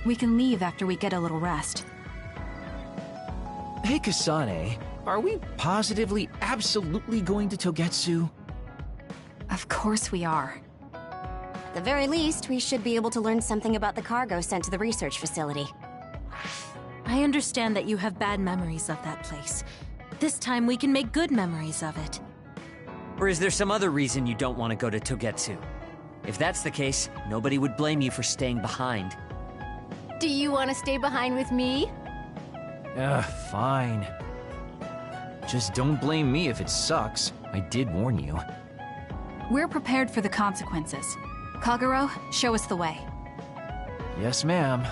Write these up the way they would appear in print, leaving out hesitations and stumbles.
We can leave after we get a little rest. Hey, Kasane, are we positively, absolutely going to Togetsu? Of course we are. At the very least, we should be able to learn something about the cargo sent to the research facility. I understand that you have bad memories of that place. This time we can make good memories of it. Or is there some other reason you don't want to go to Togetsu? If that's the case, nobody would blame you for staying behind. Do you want to stay behind with me? Fine. Just don't blame me if it sucks. I did warn you. We're prepared for the consequences. Kagero, show us the way. Yes, ma'am.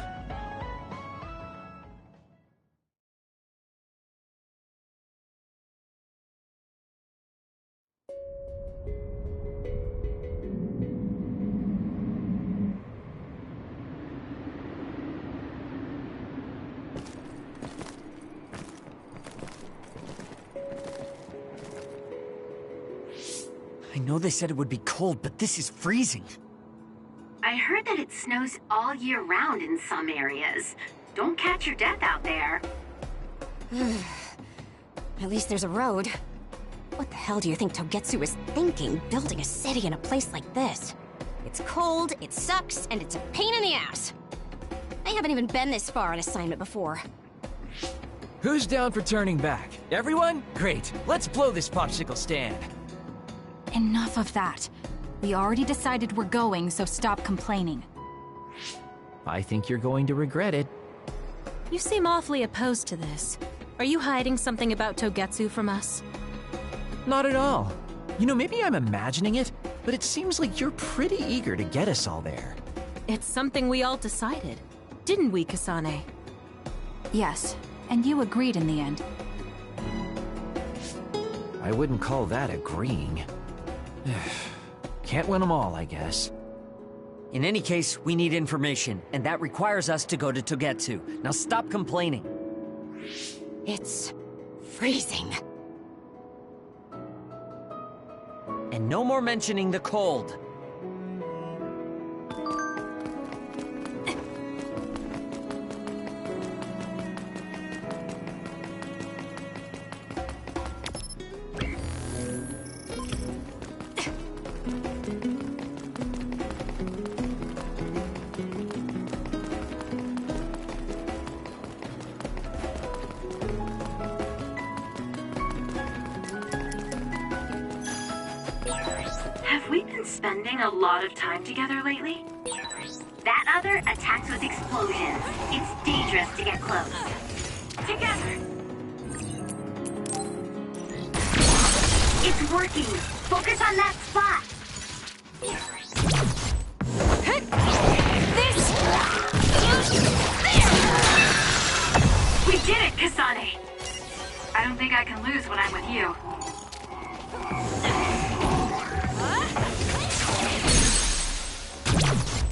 I know they said it would be cold, but this is freezing. I heard that it snows all year round in some areas. Don't catch your death out there. At least there's a road. What the hell do you think Togetsu is thinking, building a city in a place like this? It's cold, it sucks, and it's a pain in the ass. I haven't even been this far on assignment before. Who's down for turning back? Everyone? Great. Let's blow this popsicle stand. Enough of that. We already decided we're going, so stop complaining. I think you're going to regret it. You seem awfully opposed to this. Are you hiding something about Togetsu from us? Not at all. You know, maybe I'm imagining it, but it seems like you're pretty eager to get us all there. It's something we all decided. Didn't we, Kasane? Yes, and you agreed in the end. I wouldn't call that agreeing. Can't win them all, I guess. In any case, we need information, and that requires us to go to Togetsu. Now stop complaining. It's freezing. And no more mentioning the cold. Have we been spending a lot of time together lately? That other attacks with explosions. It's dangerous to get close. Together! It's working! Focus on that spot! We did it, Kasane! I don't think I can lose when I'm with you.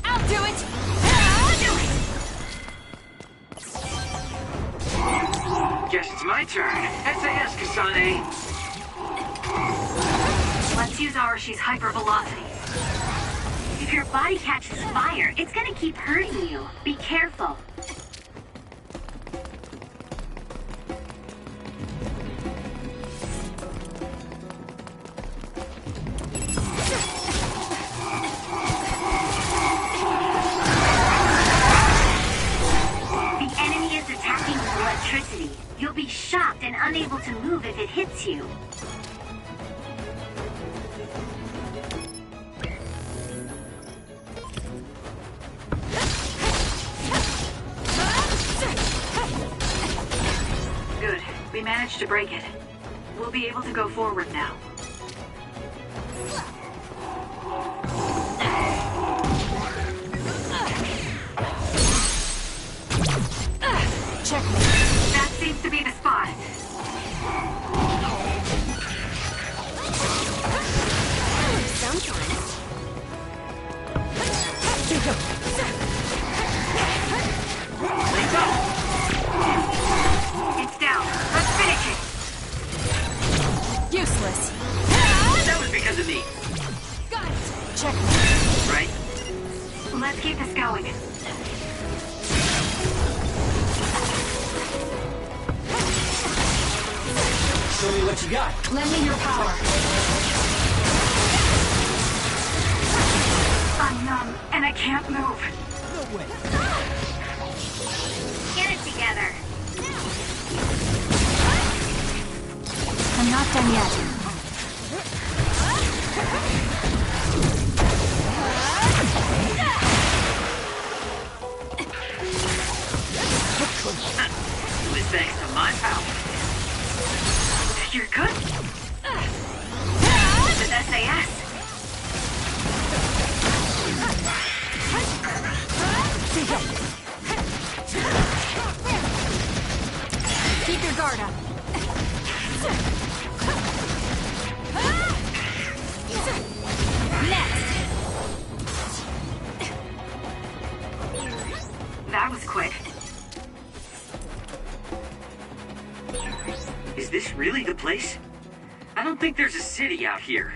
I'll do it! Guess it's my turn. SAS, Kasane. Let's use Arashi's hypervelocity. If your body catches fire, it's gonna keep hurting you. Be careful. You'll be shocked and unable to move if it hits you. Good. We managed to break it. We'll be able to go forward now. Checkmate. That seems to be the spot. Sometimes. It's down. Let's finish it. Useless. That was because of me, Got it. Checkmate. right? Let's keep this going. Show me what you got. Lend me your power. I'm numb, and I can't move. No way. Get it together. I'm not done yet. It was thanks to my power. You're good. With SAS. Keep your guard up. Next. That was quick. Is this really the place? I don't think there's a city out here.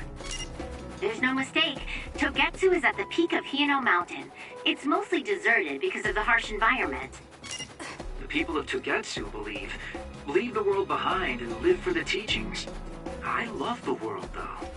There's no mistake. Togetsu is at the peak of Hino Mountain. It's mostly deserted because of the harsh environment. The people of Togetsu believe. Leave the world behind and live for the teachings. I love the world, though.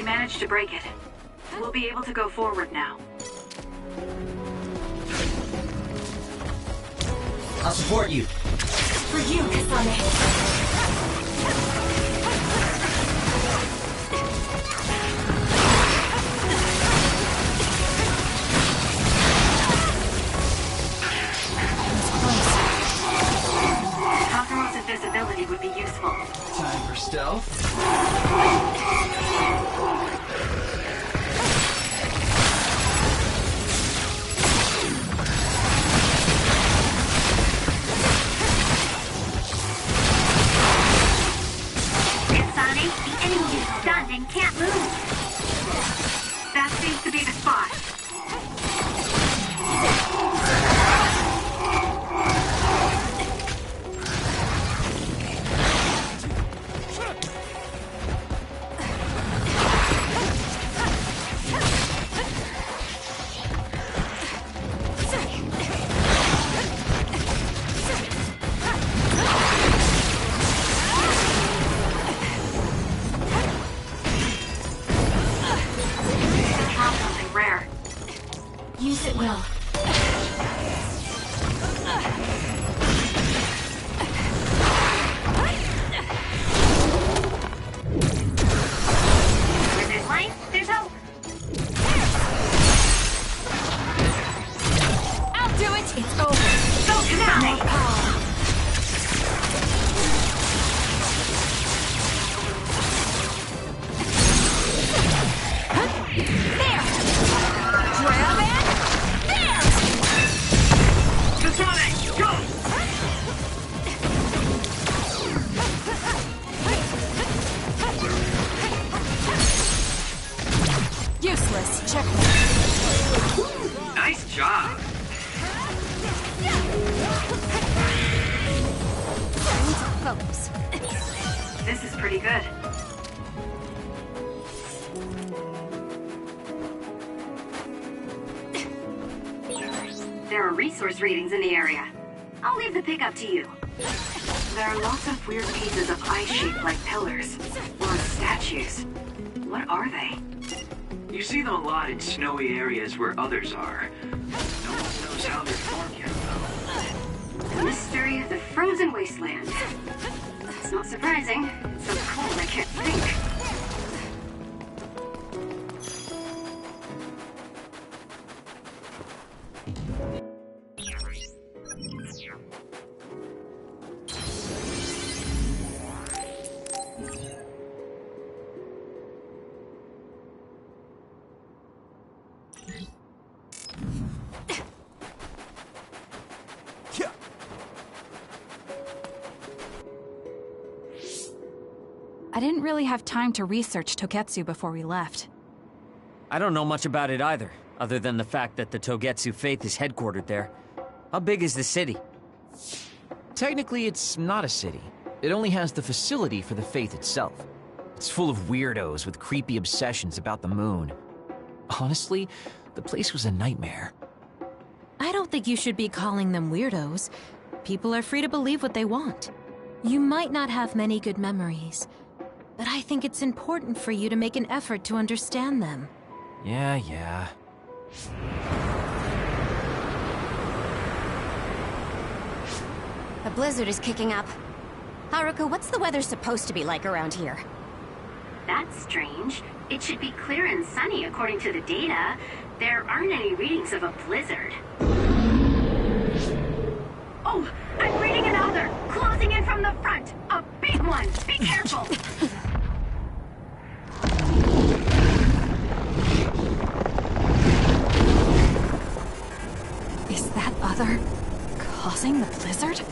Managed to break it. We'll be able to go forward now. I'll support you. For you, Kasane. Kazuro's invisibility would be useful. Time for stealth. And can't move. That seems to be the spot. Use it well. Where there's life, there's hope. I'll do it! It's over. Go Kasane! There! Grab it! There! Kasane, go! Useless. Checkmate. Nice job. Focus. This is pretty good. There are resource readings in the area. I'll leave the pickup to you. There are lots of weird pieces of ice shaped like pillars, or statues. What are they? You see them a lot in snowy areas where others are. No one knows how they're formed yet, though. The mystery of the frozen wasteland. It's not surprising. It's so cold I can't think. I didn't really have time to research Togetsu before we left. I don't know much about it either, other than the fact that the Togetsu faith is headquartered there. How big is the city? Technically, it's not a city. It only has the facility for the faith itself. It's full of weirdos with creepy obsessions about the moon. Honestly, the place was a nightmare. I don't think you should be calling them weirdos. People are free to believe what they want. You might not have many good memories, but I think it's important for you to make an effort to understand them. Yeah. A blizzard is kicking up. Haruka, what's the weather supposed to be like around here? That's strange. It should be clear and sunny according to the data. There aren't any readings of a blizzard. Oh, I'm reading another! Closing in from the front! A big one! Be careful! Is that other causing the blizzard?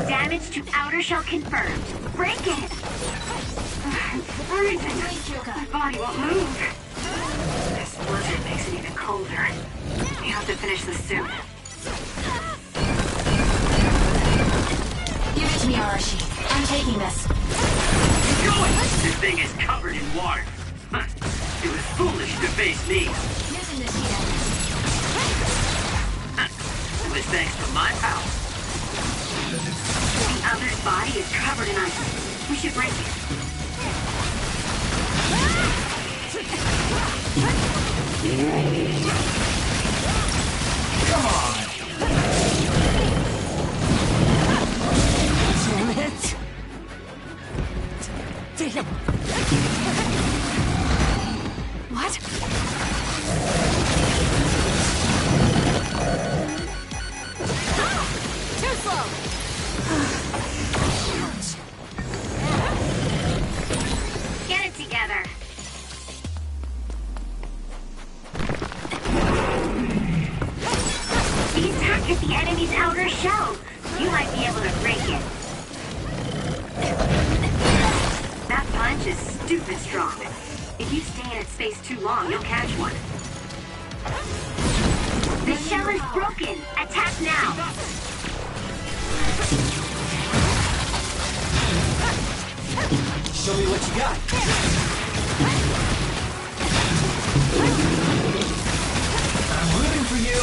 Damage to outer shell confirmed. Break it! Freezing! My body won't move. This blizzard makes it even colder. We have to finish this soon. Give it to me, Arashi. I'm taking this. Keep going! This thing is covered in water. It was foolish to face me. Using this here. It was thanks to my power. The other's body is covered in ice. We should break it. Come on! Damn it! Damn! What? Too slow! Get it together. The attack at the enemy's outer shell. You might be able to break it. That punch is stupid strong. If you stay in its space too long, you'll catch one. The shell is broken. Attack now. Show me what you got. I'm rooting for you.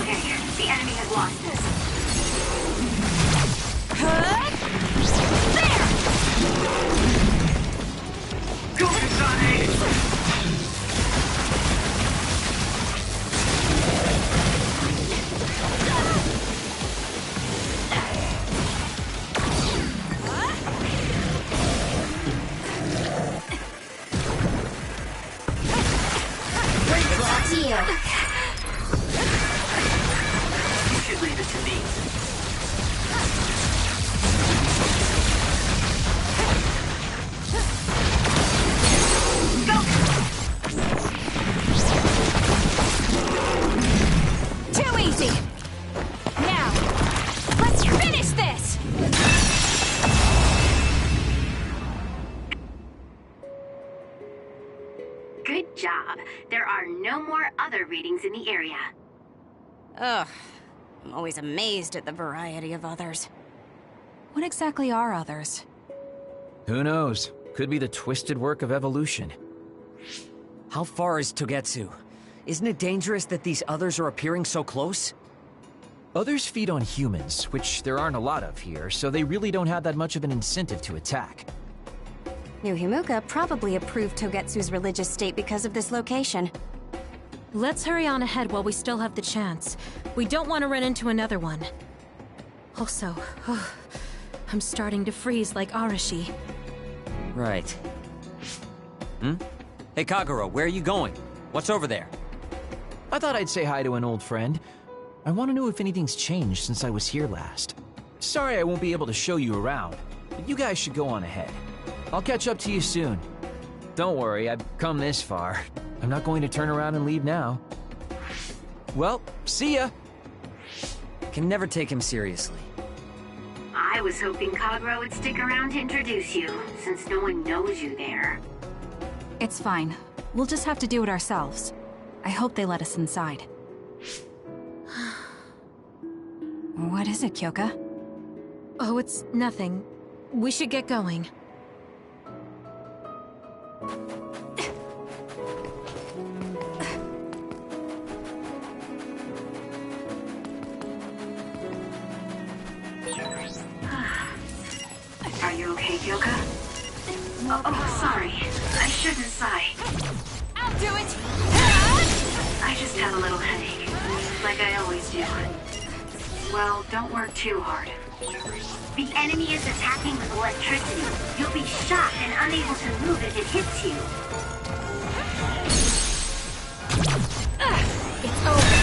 Okay, the enemy has lost this. Go, Kasane! You should leave it to me. Too easy! Now, let's finish this! Good job. There are no more other readings in the area. Ugh. I'm always amazed at the variety of others. What exactly are others? Who knows? Could be the twisted work of evolution. How far is Togetsu? Isn't it dangerous that these others are appearing so close? Others feed on humans, which there aren't a lot of here, so they really don't have that much of an incentive to attack. New Himuka probably approved Togetsu's religious state because of this location. Let's hurry on ahead while we still have the chance. We don't want to run into another one. Also, I'm starting to freeze like Arashi. Right. Hey, Kagura, where are you going? What's over there? I thought I'd say hi to an old friend. I want to know if anything's changed since I was here last. Sorry I won't be able to show you around, but you guys should go on ahead. I'll catch up to you soon. Don't worry, I've come this far. I'm not going to turn around and leave now. Well, see ya! Can never take him seriously. I was hoping Kagura would stick around to introduce you, since no one knows you there. It's fine. We'll just have to do it ourselves. I hope they let us inside. What is it, Kyoka? Oh, it's nothing. We should get going. Are you okay, Kyoka? Oh, sorry. I shouldn't sigh. I'll do it! I just have a little headache, like I always do. Well, don't work too hard. The enemy is attacking with electricity. You'll be shocked and unable to move if it hits you. It's over.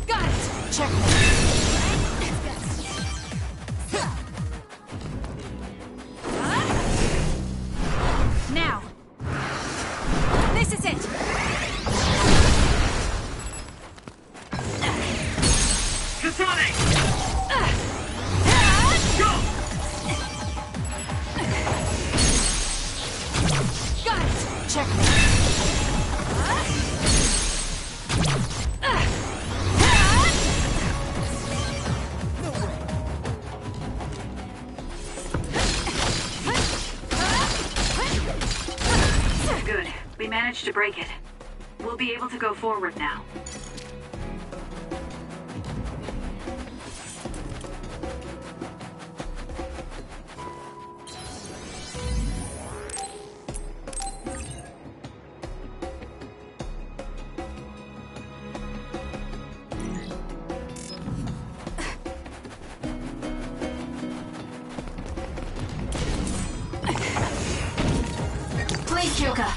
Got it! Checkmate. Now. This is it. Kasane! Go! Got it. Checkmate. Good. We managed to break it. We'll be able to go forward now. Please, Kyoka.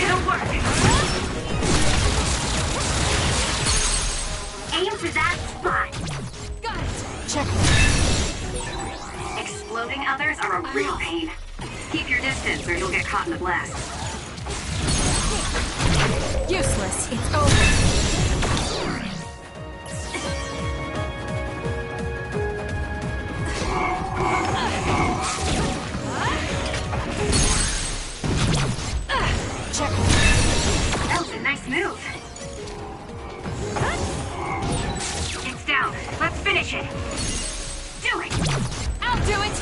It'll work! Aim for that spot! Got it. Checkmate. Exploding others are a real pain. Keep your distance or you'll get caught in the blast. Useless. It's over. That was a nice move. It's down. Let's finish it. Do it! I'll do it!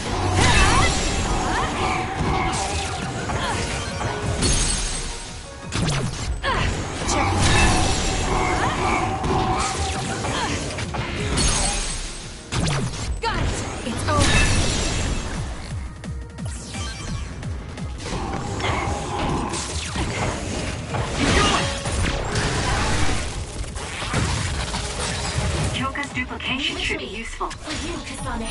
Got it! It's over. Kyoka's duplication should be useful. For you, Kasane.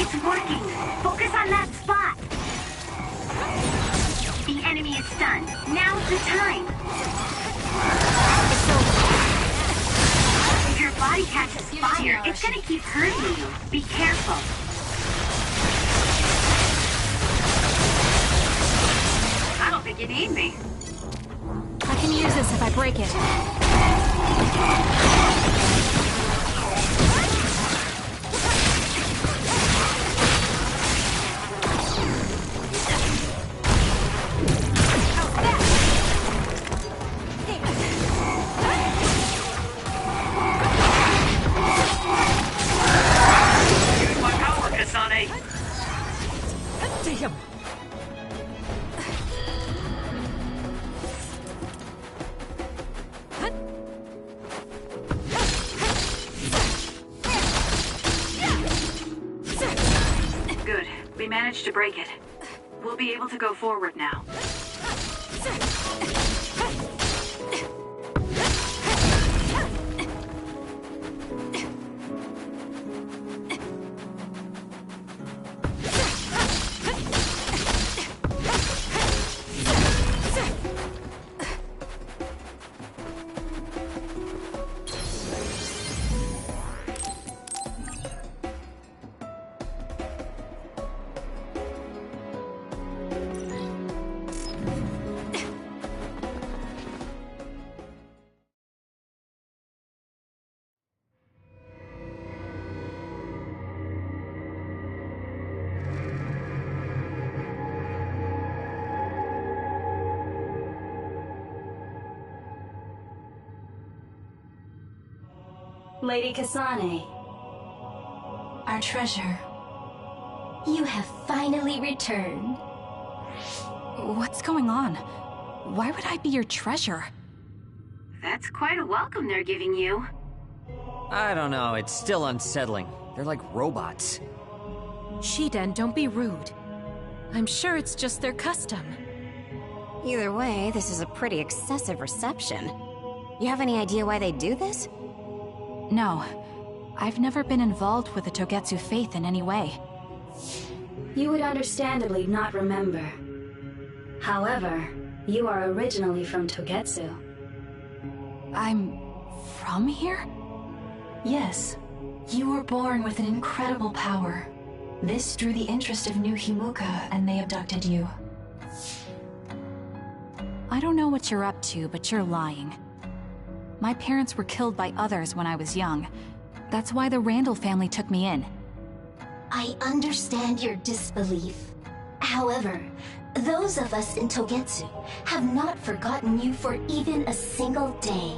It's working! Focus on that spot! The enemy is stunned. Now's the time! It's over. If your body catches fire, it's gonna keep hurting you. Be careful. I don't think you need me. I can use this if I break it. Use my power, Kasane! Damn. Good. We managed to break it. We'll be able to go forward now. Lady Kasane. Our treasure. You have finally returned. What's going on? Why would I be your treasure? That's quite a welcome they're giving you. I don't know, it's still unsettling. They're like robots. Shiden, don't be rude. I'm sure it's just their custom. Either way, this is a pretty excessive reception. You have any idea why they do this? No. I've never been involved with the Togetsu faith in any way. You would understandably not remember. However, you are originally from Togetsu. I'm from here? Yes. You were born with an incredible power. This drew the interest of New Himuka, and they abducted you. I don't know what you're up to, but you're lying. My parents were killed by others when I was young. That's why the Randall family took me in. I understand your disbelief. However, those of us in Togetsu have not forgotten you for even a single day.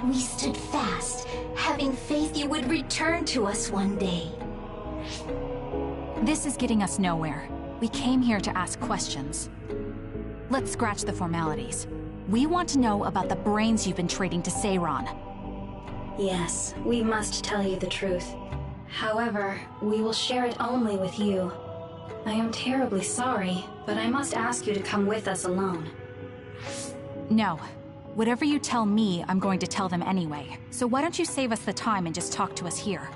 We stood fast, having faith you would return to us one day. This is getting us nowhere. We came here to ask questions. Let's scratch the formalities. We want to know about the brains you've been trading to Seiran. Yes, we must tell you the truth. However, we will share it only with you. I am terribly sorry, but I must ask you to come with us alone. No. Whatever you tell me, I'm going to tell them anyway. So why don't you save us the time and just talk to us here?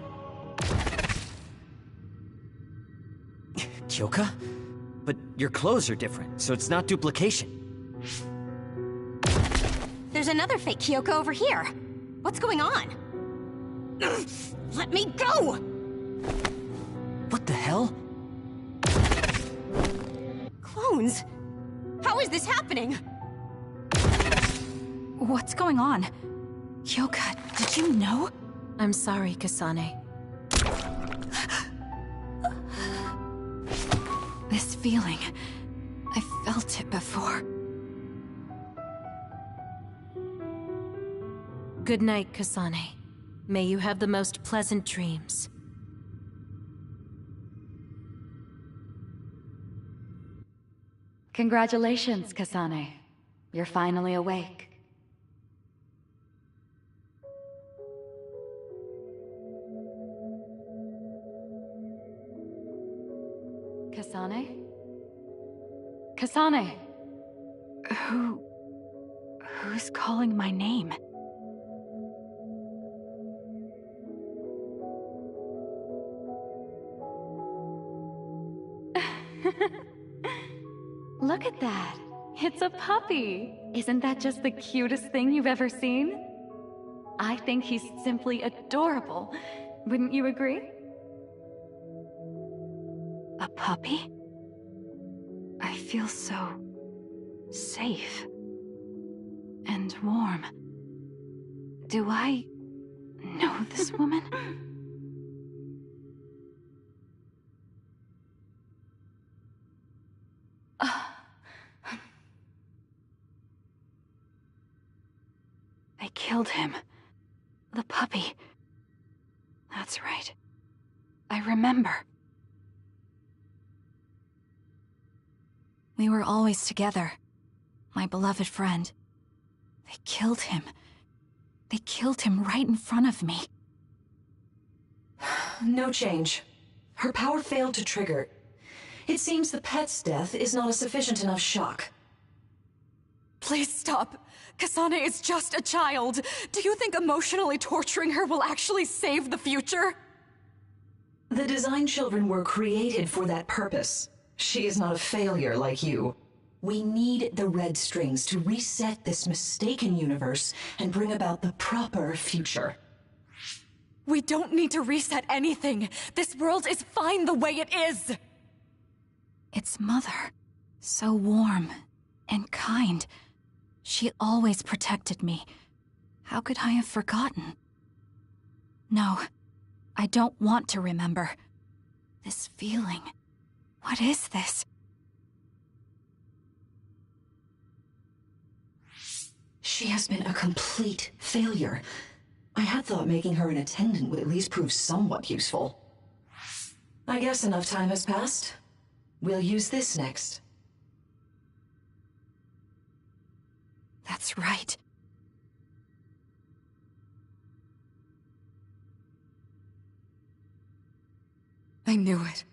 Kyoka? But your clothes are different, so it's not duplication. There's another fake Kyoko over here. What's going on? Let me go! What the hell? Clones? How is this happening? What's going on? Kyoka, did you know? I'm sorry, Kasane. This feeling, I felt it before. Good night, Kasane. May you have the most pleasant dreams. Congratulations, Kasane. You're finally awake. Kasane? Kasane! Who's calling my name? Look at that. It's a puppy. Isn't that just the cutest thing you've ever seen? I think he's simply adorable. Wouldn't you agree? A puppy? I feel so safe and warm. Do I know this woman? They killed him. The puppy. That's right. I remember. We were always together. My beloved friend. They killed him. They killed him right in front of me. No change. Her power failed to trigger. It seems the pet's death is not a sufficient enough shock. Please stop. Kasane is just a child. Do you think emotionally torturing her will actually save the future? The design children were created for that purpose. She is not a failure like you. We need the red strings to reset this mistaken universe and bring about the proper future. We don't need to reset anything. This world is fine the way it is. It's Mother. So warm and kind. She always protected me. How could I have forgotten? No, I don't want to remember. This feeling. What is this? She has been a complete failure. I had thought making her an attendant would at least prove somewhat useful. I guess enough time has passed. We'll use this next. That's right. I knew it.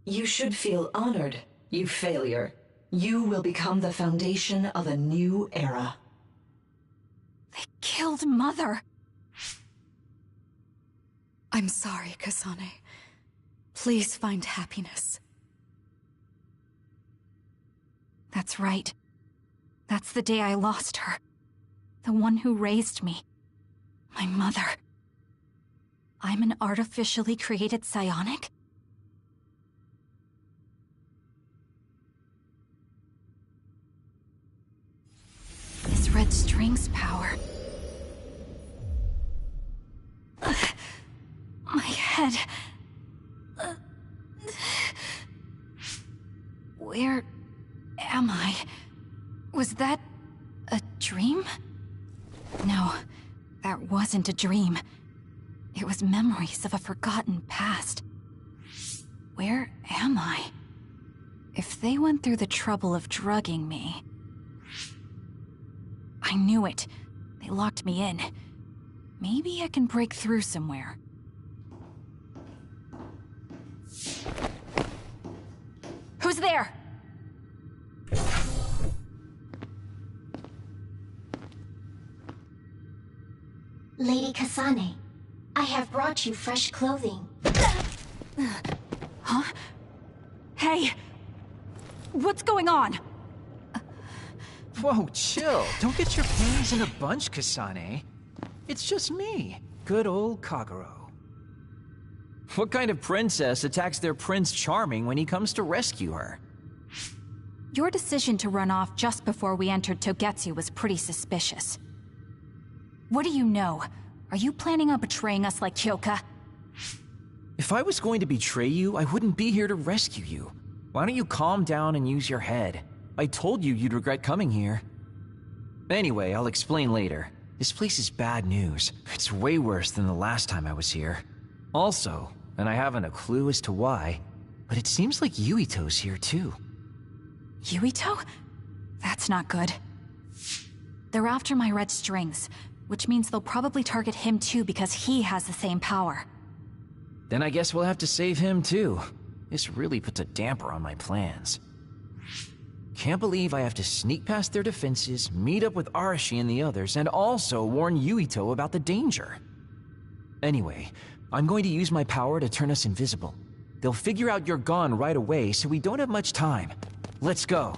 You should feel honored, you failure. You will become the foundation of a new era. They killed Mother. I'm sorry, Kasane. Please find happiness. That's right. That's the day I lost her. The one who raised me. My mother. I'm an artificially created psionic? This red string's power. My head. Where am I? Was that a dream? No, that wasn't a dream. It was memories of a forgotten past. Where am I? If they went through the trouble of drugging me... I knew it. They locked me in. Maybe I can break through somewhere. Who's there? Lady Kasane, I have brought you fresh clothing. Huh? Hey! What's going on? Whoa, chill. Don't get your panties in a bunch, Kasane. It's just me, good old Kagero. What kind of princess attacks their Prince Charming when he comes to rescue her? Your decision to run off just before we entered Togetsu was pretty suspicious. What do you know? Are you planning on betraying us like Kyoka? If I was going to betray you, I wouldn't be here to rescue you. Why don't you calm down and use your head? I told you you'd regret coming here. Anyway, I'll explain later. This place is bad news. It's way worse than the last time I was here. Also, and I haven't a clue as to why, but it seems like Yuito's here too. Yuito? That's not good. They're after my red strings, which means they'll probably target him too because he has the same power. Then I guess we'll have to save him too. This really puts a damper on my plans. Can't believe I have to sneak past their defenses, meet up with Arashi and the others, and also warn Yuito about the danger. Anyway, I'm going to use my power to turn us invisible. They'll figure out you're gone right away, so we don't have much time. Let's go.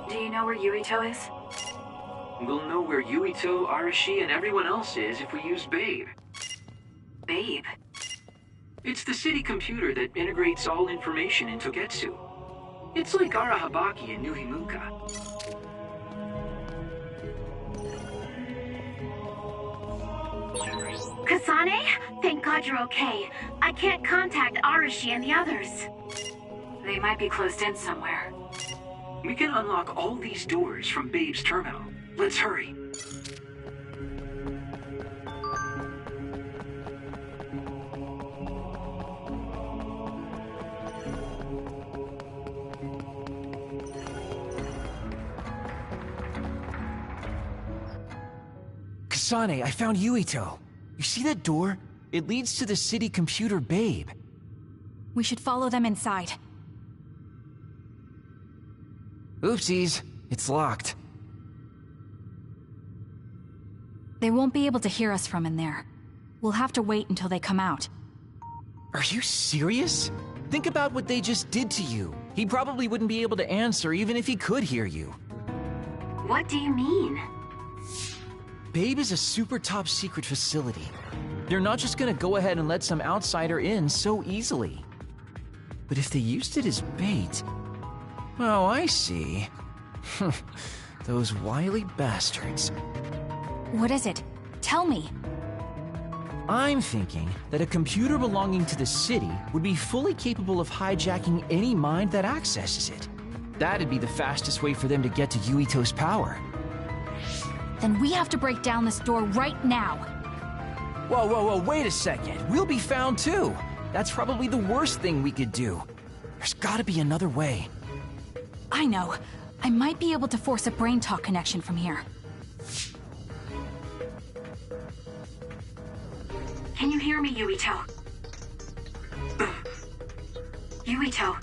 Do you know where Yuito is? We'll know where Yuito, Arashi, and everyone else is if we use Babe. Babe? It's the city computer that integrates all information in Togetsu. It's like Arahabaki in New Himuka. Kasane? Thank God you're okay. I can't contact Arashi and the others. They might be closed in somewhere. We can unlock all these doors from Babe's terminal. Let's hurry. Kasane, I found Yuito. You see that door? It leads to the city computer Babe. We should follow them inside. Oopsies, it's locked. They won't be able to hear us from in there. We'll have to wait until they come out. Are you serious? Think about what they just did to you. He probably wouldn't be able to answer even if he could hear you. What do you mean? Babe is a super top secret facility. They're not just gonna go ahead and let some outsider in so easily. But if they used it as bait... Oh, I see. Those wily bastards. What is it? Tell me. I'm thinking that a computer belonging to the city would be fully capable of hijacking any mind that accesses it. That'd be the fastest way for them to get to Yuito's power. Then we have to break down this door right now. Whoa, wait a second. We'll be found too. That's probably the worst thing we could do. There's gotta be another way. I know. I might be able to force a brain talk connection from here. Can you hear me, Yuito? Yuito!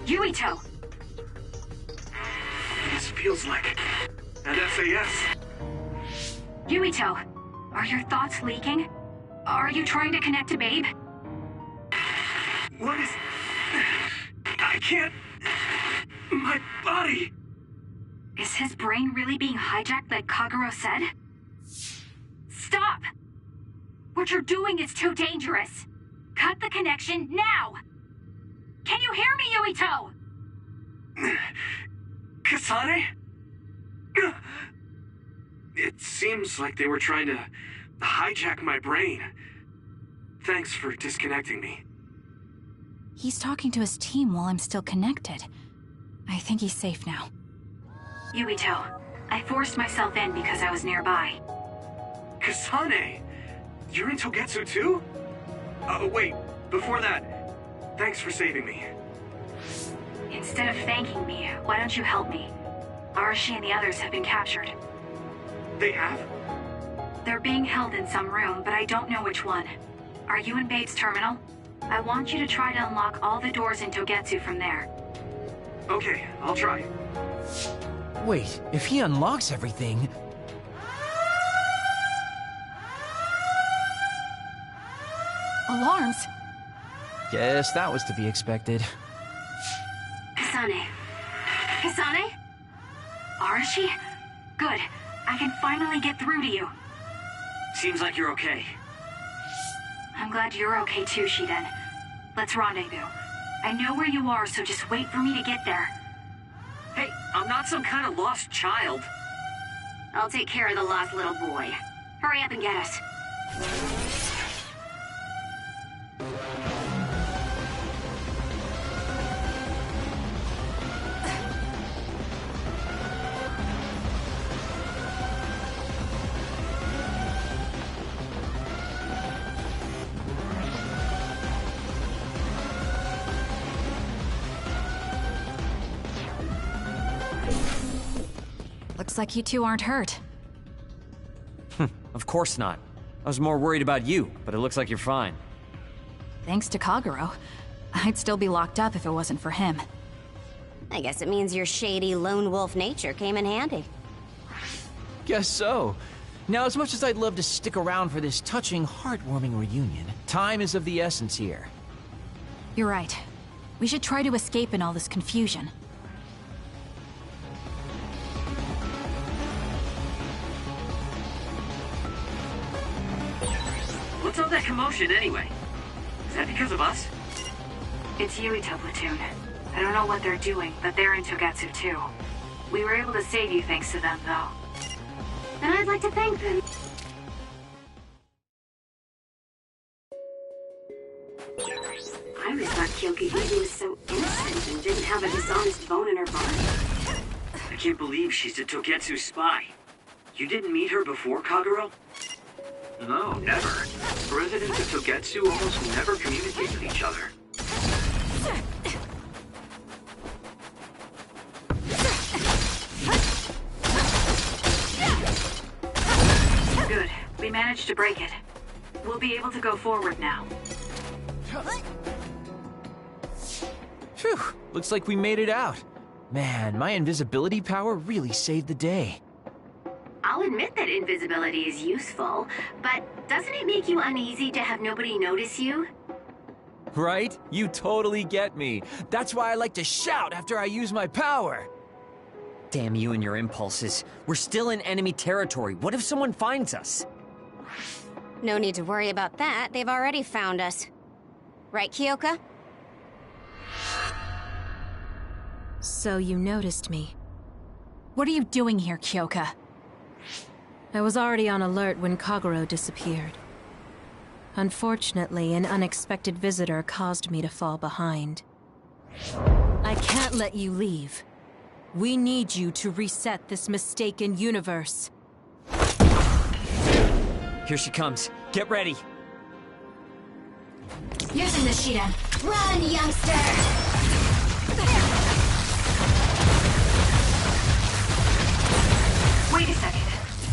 Yuito! This feels like an SAS. Yuito! Are your thoughts leaking? Are you trying to connect to Babe? What is... I can't... My body... Is his brain really being hijacked like Kagero said? Stop! What you're doing is too dangerous. Cut the connection now! Can you hear me, Yuito? Kasane? It seems like they were trying to hijack my brain. Thanks for disconnecting me. He's talking to his team while I'm still connected. I think he's safe now. Yuito, I forced myself in because I was nearby. Kasane! You're in Togetsu too? Wait, before that, thanks for saving me. Instead of thanking me, why don't you help me? Arashi and the others have been captured. They have? They're being held in some room, but I don't know which one. Are you in Babe's terminal? I want you to try to unlock all the doors in Togetsu from there. Okay, I'll try. Wait, if he unlocks everything... Alarms! Guess that was to be expected. Kasane. Kasane? Arashi? Good. I can finally get through to you. Seems like you're okay. I'm glad you're okay too, Shiden. Let's rendezvous. I know where you are, so just wait for me to get there. Hey, I'm not some kind of lost child. I'll take care of the lost little boy. Hurry up and get us. Looks like you two aren't hurt. Of course not. I was more worried about you, but it looks like you're fine. Thanks to Kagero. I'd still be locked up if it wasn't for him. I guess it means your shady lone wolf nature came in handy. Guess so. Now, as much as I'd love to stick around for this touching, heartwarming reunion, time is of the essence here. You're right. We should try to escape in all this confusion. What's all that commotion anyway? Is that because of us? It's Yuito platoon. I don't know what they're doing, but they're in Togetsu too. We were able to save you thanks to them, though. And I'd like to thank them. I always thought Kyokuhide was so innocent and didn't have a dishonest bone in her body. I can't believe she's a Togetsu spy. You didn't meet her before, Kagero? No, never. Residents of Togetsu almost never communicate with each other. Good. We managed to break it. We'll be able to go forward now. Phew, looks like we made it out. Man, my invisibility power really saved the day. I'll admit that invisibility is useful, but doesn't it make you uneasy to have nobody notice you? Right? You totally get me. That's why I like to shout after I use my power. Damn you and your impulses. We're still in enemy territory. What if someone finds us? No need to worry about that. They've already found us. Right, Kyoka? So you noticed me. What are you doing here, Kyoka? I was already on alert when Kagero disappeared. Unfortunately, an unexpected visitor caused me to fall behind. I can't let you leave. We need you to reset this mistaken universe. Here she comes. Get ready. Using the Shiren. Run, youngster! Wait a second.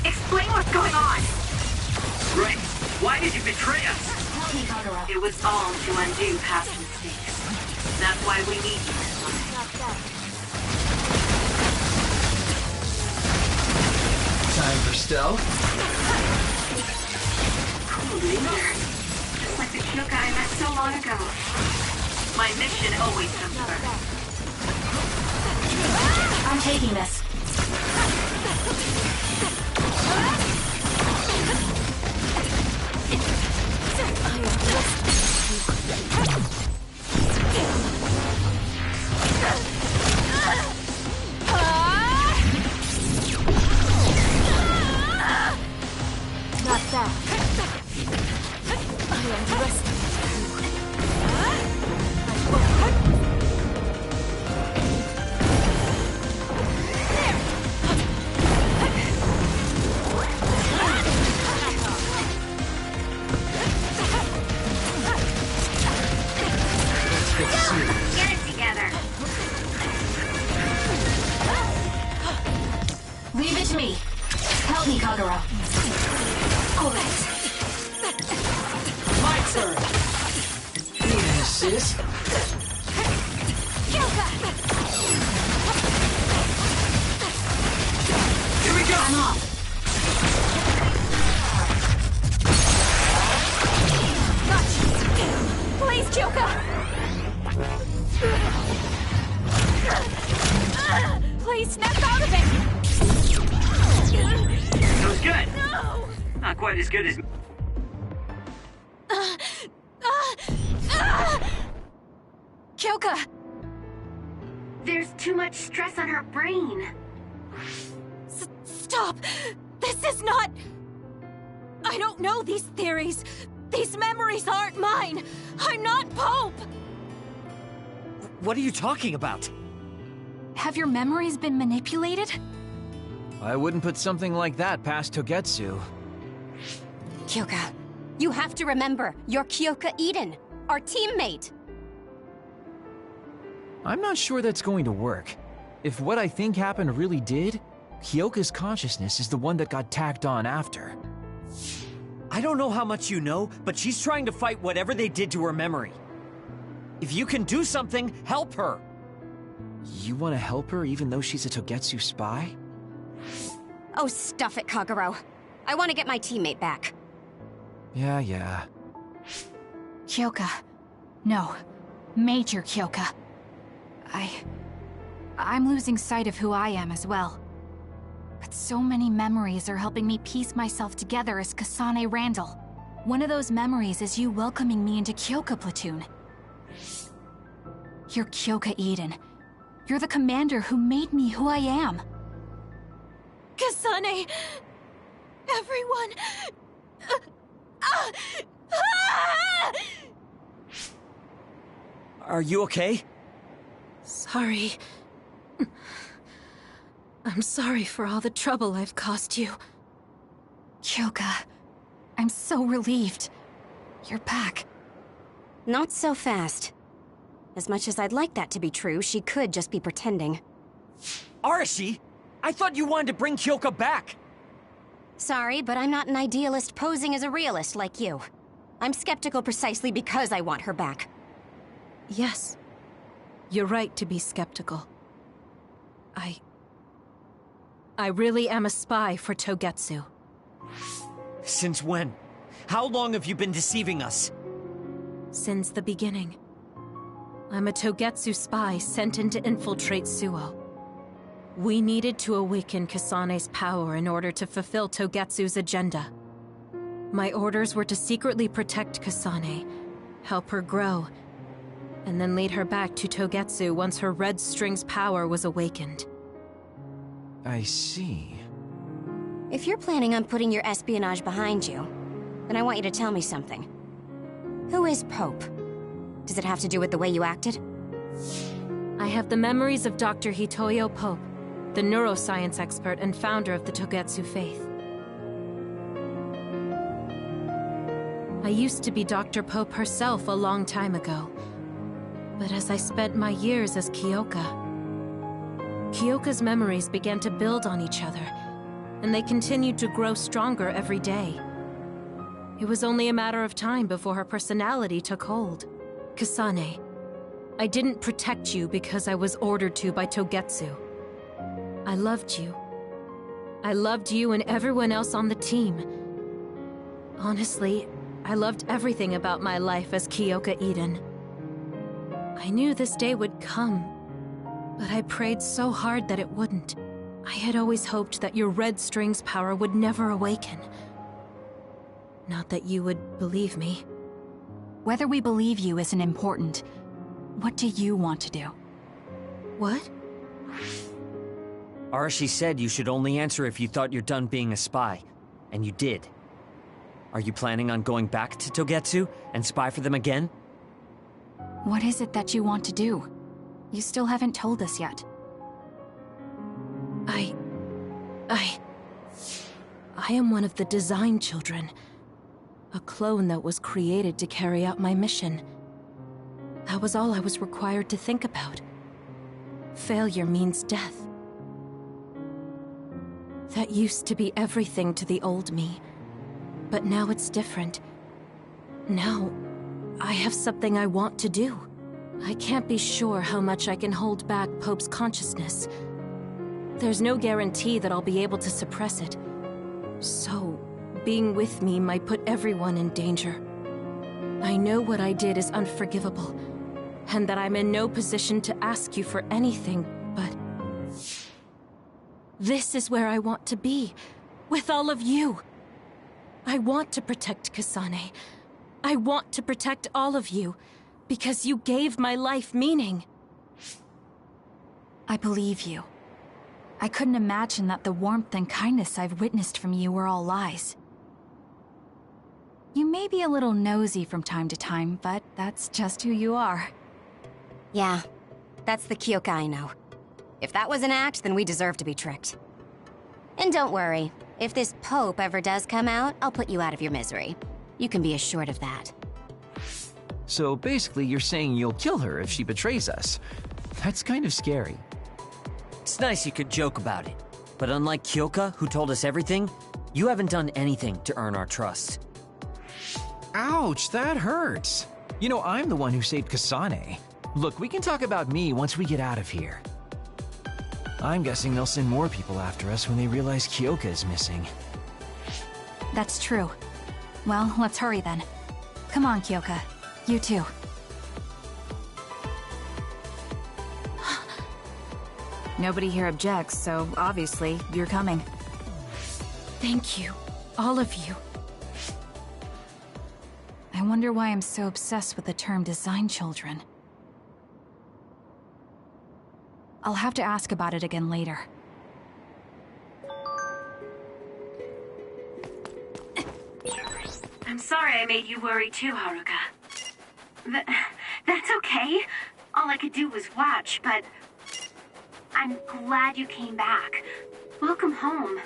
Explain what's going on. Right. Why did you betray us? Help me, Kagura. It was all to undo past mistakes. That's why we need you. Time for stealth. Cool leader. Just like the Kyoka I met so long ago. My mission always comes first. I'm taking this. Not that. I am resting. Get it together. Leave it to me. Help me, Kagura. All right. My turn. Need an assist? Here we go! I'm off. Please, Kyoka! Please snap out of it! That was good. No! Not quite as good as... Kyoka! There's too much stress on her brain. Stop! This is not... I don't know these theories. These memories aren't mine. I'm not Pope! What are you talking about? Have your memories been manipulated? I wouldn't put something like that past Togetsu. Kyoka, you have to remember, you're Kyoka Eden, our teammate. I'm not sure that's going to work. If what I think happened really did, Kyoka's consciousness is the one that got tacked on after. I don't know how much you know, but she's trying to fight whatever they did to her memory. If you can do something, help her! You want to help her even though she's a Togetsu spy? Oh, stuff it, Kaguro. I want to get my teammate back. Yeah. Kyoka. No. Major Kyoka. I'm losing sight of who I am as well. But so many memories are helping me piece myself together as Kasane Randall. One of those memories is you welcoming me into Kyoka Platoon. You're Kyoka Eden. You're the commander who made me who I am. Kasane! Everyone! Are you okay? Sorry. I'm sorry for all the trouble I've caused you. Kyoka, I'm so relieved. You're back. Not so fast. As much as I'd like that to be true, she could just be pretending. Arashi! I thought you wanted to bring Kyoka back! Sorry, but I'm not an idealist posing as a realist like you. I'm skeptical precisely because I want her back. Yes. You're right to be skeptical. I really am a spy for Togetsu. Since when? How long have you been deceiving us? Since the beginning. I'm a Togetsu spy sent in to infiltrate Suo. We needed to awaken Kasane's power in order to fulfill Togetsu's agenda. My orders were to secretly protect Kasane, help her grow, and then lead her back to Togetsu once her Red String's power was awakened. I see. If you're planning on putting your espionage behind you, then I want you to tell me something. Who is Pope? Does it have to do with the way you acted? I have the memories of Dr. Hitoyo Pope, the neuroscience expert and founder of the Togetsu faith. I used to be Dr. Pope herself a long time ago. But as I spent my years as Kyoka's memories began to build on each other, and they continued to grow stronger every day. It was only a matter of time before her personality took hold. Kasane, I didn't protect you because I was ordered to by Togetsu. I loved you. I loved you and everyone else on the team. Honestly, I loved everything about my life as Kyoka Eden. I knew this day would come, but I prayed so hard that it wouldn't. I had always hoped that your red string's power would never awaken. Not that you would believe me. Whether we believe you isn't important. What do you want to do? What? Arashi said you should only answer if you thought you're done being a spy. And you did. Are you planning on going back to Togetsu and spy for them again? What is it that you want to do? You still haven't told us yet. I am one of the design children. A clone that was created to carry out my mission. That was all I was required to think about. Failure means death. That used to be everything to the old me. But now it's different. Now, I have something I want to do. I can't be sure how much I can hold back Pope's consciousness. There's no guarantee that I'll be able to suppress it. So, being with me might put everyone in danger. I know what I did is unforgivable, and that I'm in no position to ask you for anything, but... this is where I want to be, with all of you. I want to protect Kasane. I want to protect all of you, because you gave my life meaning. I believe you. I couldn't imagine that the warmth and kindness I've witnessed from you were all lies. You may be a little nosy from time to time, but that's just who you are. Yeah, that's the Kyoka I know. If that was an act, then we deserve to be tricked. And don't worry, if this Pope ever does come out, I'll put you out of your misery. You can be assured of that. So basically, you're saying you'll kill her if she betrays us. That's kind of scary. It's nice you could joke about it. But unlike Kyoka, who told us everything, you haven't done anything to earn our trust. Ouch, that hurts. You know, I'm the one who saved Kasane. Look, we can talk about me once we get out of here. I'm guessing they'll send more people after us when they realize Kyoka is missing. That's true. Well, let's hurry then. Come on, Kyoka. You too. Nobody here objects, so obviously, you're coming. Thank you, all of you. I wonder why I'm so obsessed with the term design children. I'll have to ask about it again later. I'm sorry I made you worry too, Haruka. That's okay. All I could do was watch, but... I'm glad you came back. Welcome home.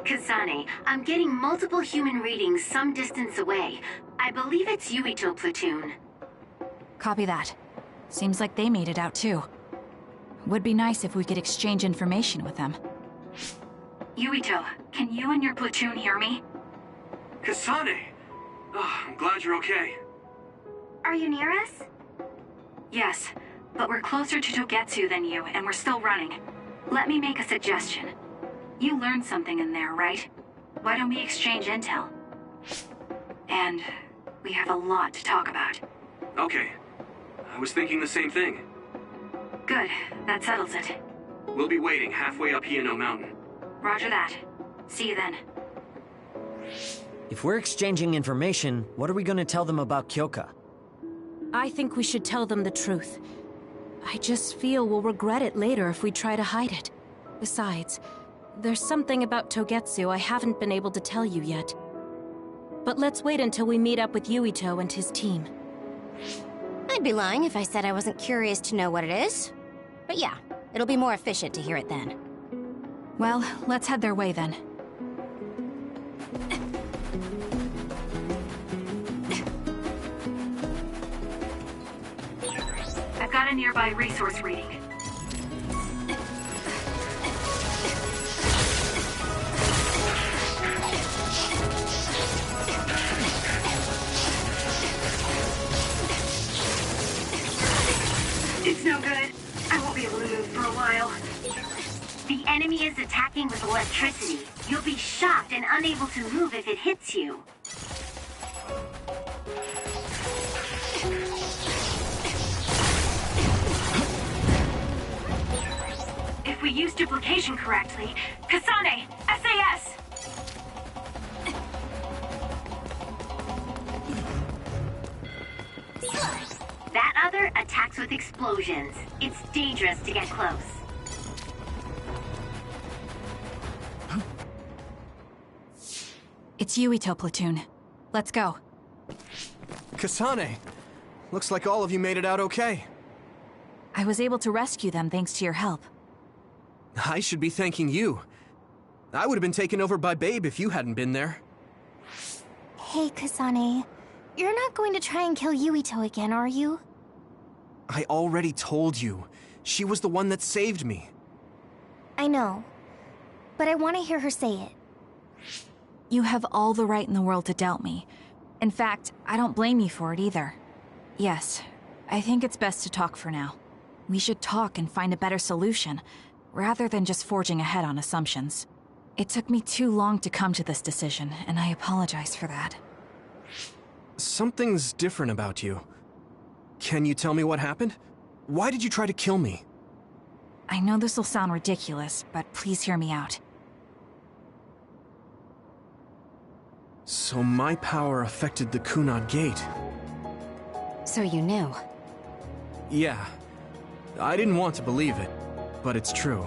Kasane, I'm getting multiple human readings some distance away. I believe it's Yuito platoon. Copy that. Seems like they made it out too. Would be nice if we could exchange information with them. Yuito, can you and your platoon hear me? Kasane! Oh, I'm glad you're okay. Are you near us? Yes, but we're closer to Togetsu than you, and we're still running. Let me make a suggestion. You learned something in there, right? Why don't we exchange intel? And we have a lot to talk about. Okay. I was thinking the same thing. Good, that settles it. We'll be waiting halfway up Hino Mountain. Roger that. See you then. If we're exchanging information, what are we gonna tell them about Kyoka? I think we should tell them the truth. I just feel we'll regret it later if we try to hide it. Besides, there's something about Togetsu I haven't been able to tell you yet. But let's wait until we meet up with Yuito and his team. I'd be lying if I said I wasn't curious to know what it is. But yeah, it'll be more efficient to hear it then. Well, let's head their way then. I've got a nearby resource reading. It's no good. I won't be able to move for a while. The enemy is attacking with electricity. You'll be shocked and unable to move if it hits you. If we use duplication correctly, Kasane, SAS! That other attacks with explosions. It's dangerous to get close. It's Yuito platoon. Let's go. Kasane! Looks like all of you made it out okay. I was able to rescue them thanks to your help. I should be thanking you. I would have been taken over by Babe if you hadn't been there. Hey, Kasane. You're not going to try and kill Yuito again, are you? I already told you. She was the one that saved me. I know. But I want to hear her say it. You have all the right in the world to doubt me. In fact, I don't blame you for it either. Yes, I think it's best to talk for now. We should talk and find a better solution, rather than just forging ahead on assumptions. It took me too long to come to this decision, and I apologize for that. Something's different about you. Can you tell me what happened? Why did you try to kill me? I know this will sound ridiculous, but please hear me out. So my power affected the Kunad Gate. So you knew. Yeah. I didn't want to believe it, but it's true.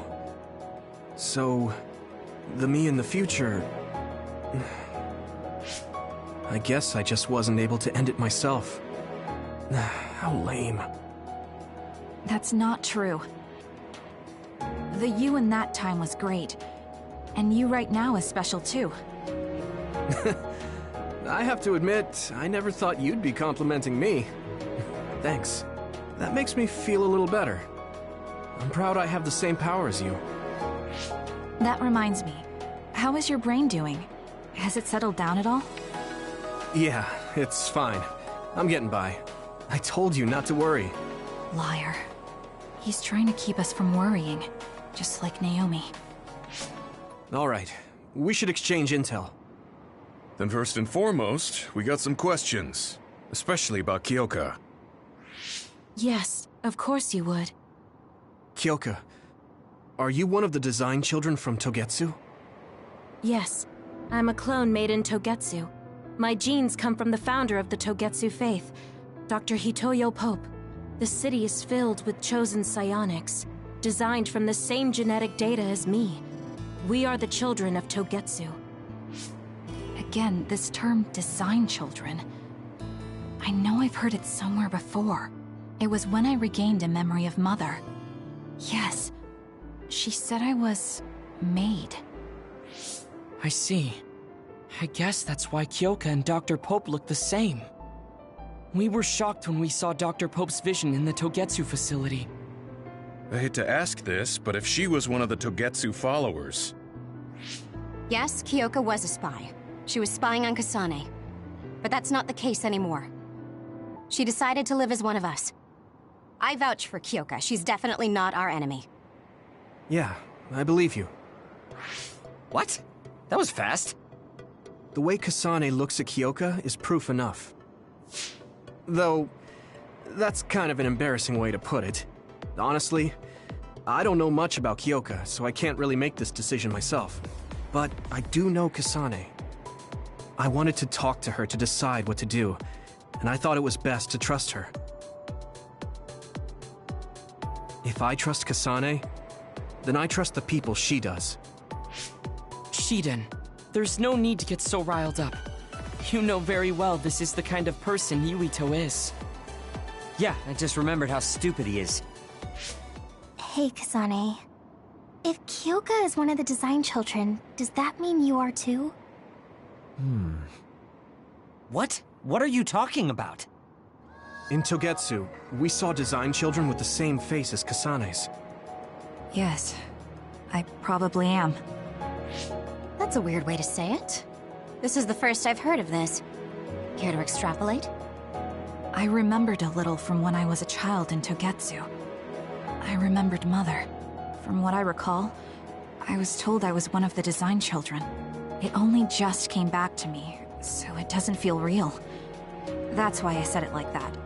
So, the me in the future... I guess I just wasn't able to end it myself. How lame. That's not true. The you in that time was great, and you right now is special too. I have to admit, I never thought you'd be complimenting me. Thanks. That makes me feel a little better. I'm proud I have the same power as you. That reminds me, how is your brain doing? Has it settled down at all? Yeah, it's fine. I'm getting by. I told you not to worry. Liar. He's trying to keep us from worrying, just like Naomi. All right, we should exchange intel. Then first and foremost, we got some questions, especially about Kyoka. Yes, of course you would. Kyoka, are you one of the design children from Togetsu? Yes, I'm a clone made in Togetsu. My genes come from the founder of the Togetsu faith, Dr. Hitoyo Pope. The city is filled with chosen psionics, designed from the same genetic data as me. We are the children of Togetsu. Again, this term, design children. I know I've heard it somewhere before. It was when I regained a memory of Mother. Yes, she said I was... made. I see. I guess that's why Kyoka and Dr. Pope look the same. We were shocked when we saw Dr. Pope's vision in the Togetsu facility. I hate to ask this, but if she was one of the Togetsu followers... Yes, Kyoka was a spy. She was spying on Kasane. But that's not the case anymore. She decided to live as one of us. I vouch for Kyoka. She's definitely not our enemy. Yeah, I believe you. What? That was fast. The way Kasane looks at Kyoka is proof enough. Though, that's kind of an embarrassing way to put it. Honestly, I don't know much about Kyoka, so I can't really make this decision myself. But I do know Kasane. I wanted to talk to her to decide what to do, and I thought it was best to trust her. If I trust Kasane, then I trust the people she does. Shiden, there's no need to get so riled up. You know very well this is the kind of person Yuito is. Yeah, I just remembered how stupid he is. Hey, Kasane. If Kyoka is one of the design children, does that mean you are too? What? What are you talking about? In Togetsu, we saw design children with the same face as Kasane's. Yes, I probably am. That's a weird way to say it. This is the first I've heard of this. Care to extrapolate? I remembered a little from when I was a child in Togetsu. I remembered Mother. From what I recall, I was told I was one of the design children. It only just came back to me, so it doesn't feel real. That's why I said it like that.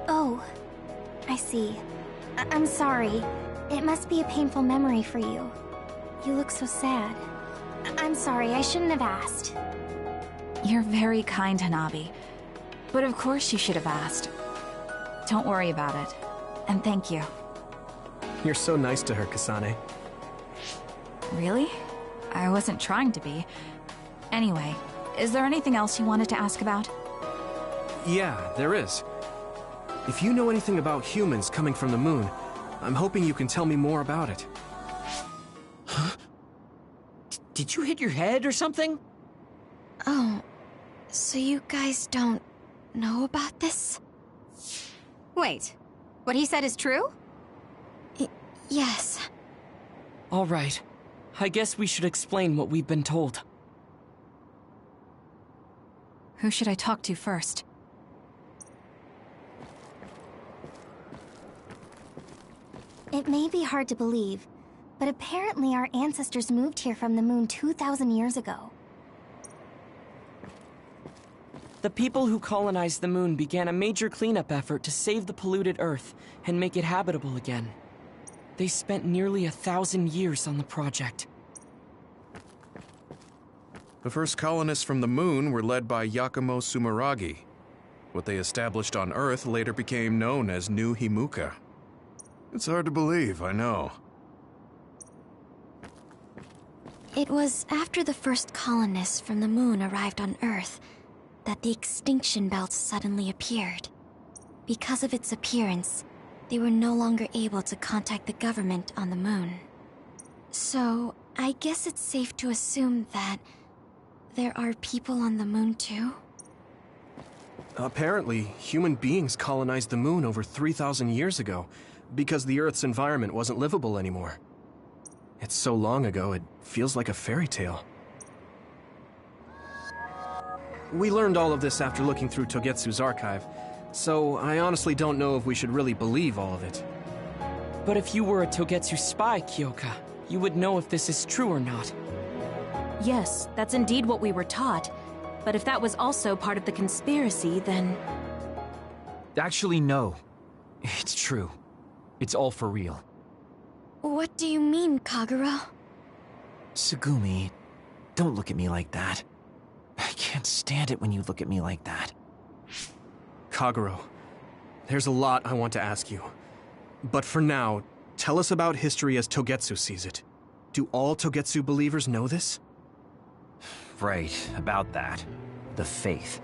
Oh, I see. I'm sorry. It must be a painful memory for you. You look so sad. I'm sorry, I shouldn't have asked. You're very kind, Hanabi. But of course you should have asked. Don't worry about it. And thank you. You're so nice to her, Kasane. Really? I wasn't trying to be. Anyway, is there anything else you wanted to ask about? Yeah, there is. If you know anything about humans coming from the moon, I'm hoping you can tell me more about it. Huh? Did you hit your head or something? Oh, so you guys don't know about this? Wait, what he said is true? Yes. All right. I guess we should explain what we've been told. Who should I talk to first? It may be hard to believe, but apparently our ancestors moved here from the moon 2,000 years ago. The people who colonized the moon began a major cleanup effort to save the polluted Earth and make it habitable again. They spent nearly 1,000 years on the project. The first colonists from the moon were led by Yakumo Sumeragi. What they established on Earth later became known as New Himuka. It's hard to believe, I know. It was after the first colonists from the moon arrived on Earth that the extinction belt suddenly appeared. Because of its appearance, they were no longer able to contact the government on the moon. So, I guess it's safe to assume that there are people on the moon too? Apparently, human beings colonized the moon over 3,000 years ago, because the Earth's environment wasn't livable anymore. It's so long ago, it feels like a fairy tale. We learned all of this after looking through Togetsu's archive, so I honestly don't know if we should really believe all of it. But if you were a Togetsu spy, Kyoka, you would know if this is true or not. Yes, that's indeed what we were taught. But if that was also part of the conspiracy, then... Actually, no. It's true. It's all for real. What do you mean, Kagero? Tsugumi, don't look at me like that. I can't stand it when you look at me like that. Kagero, there's a lot I want to ask you. But for now, tell us about history as Togetsu sees it. Do all Togetsu believers know this? Right, about that. The faith.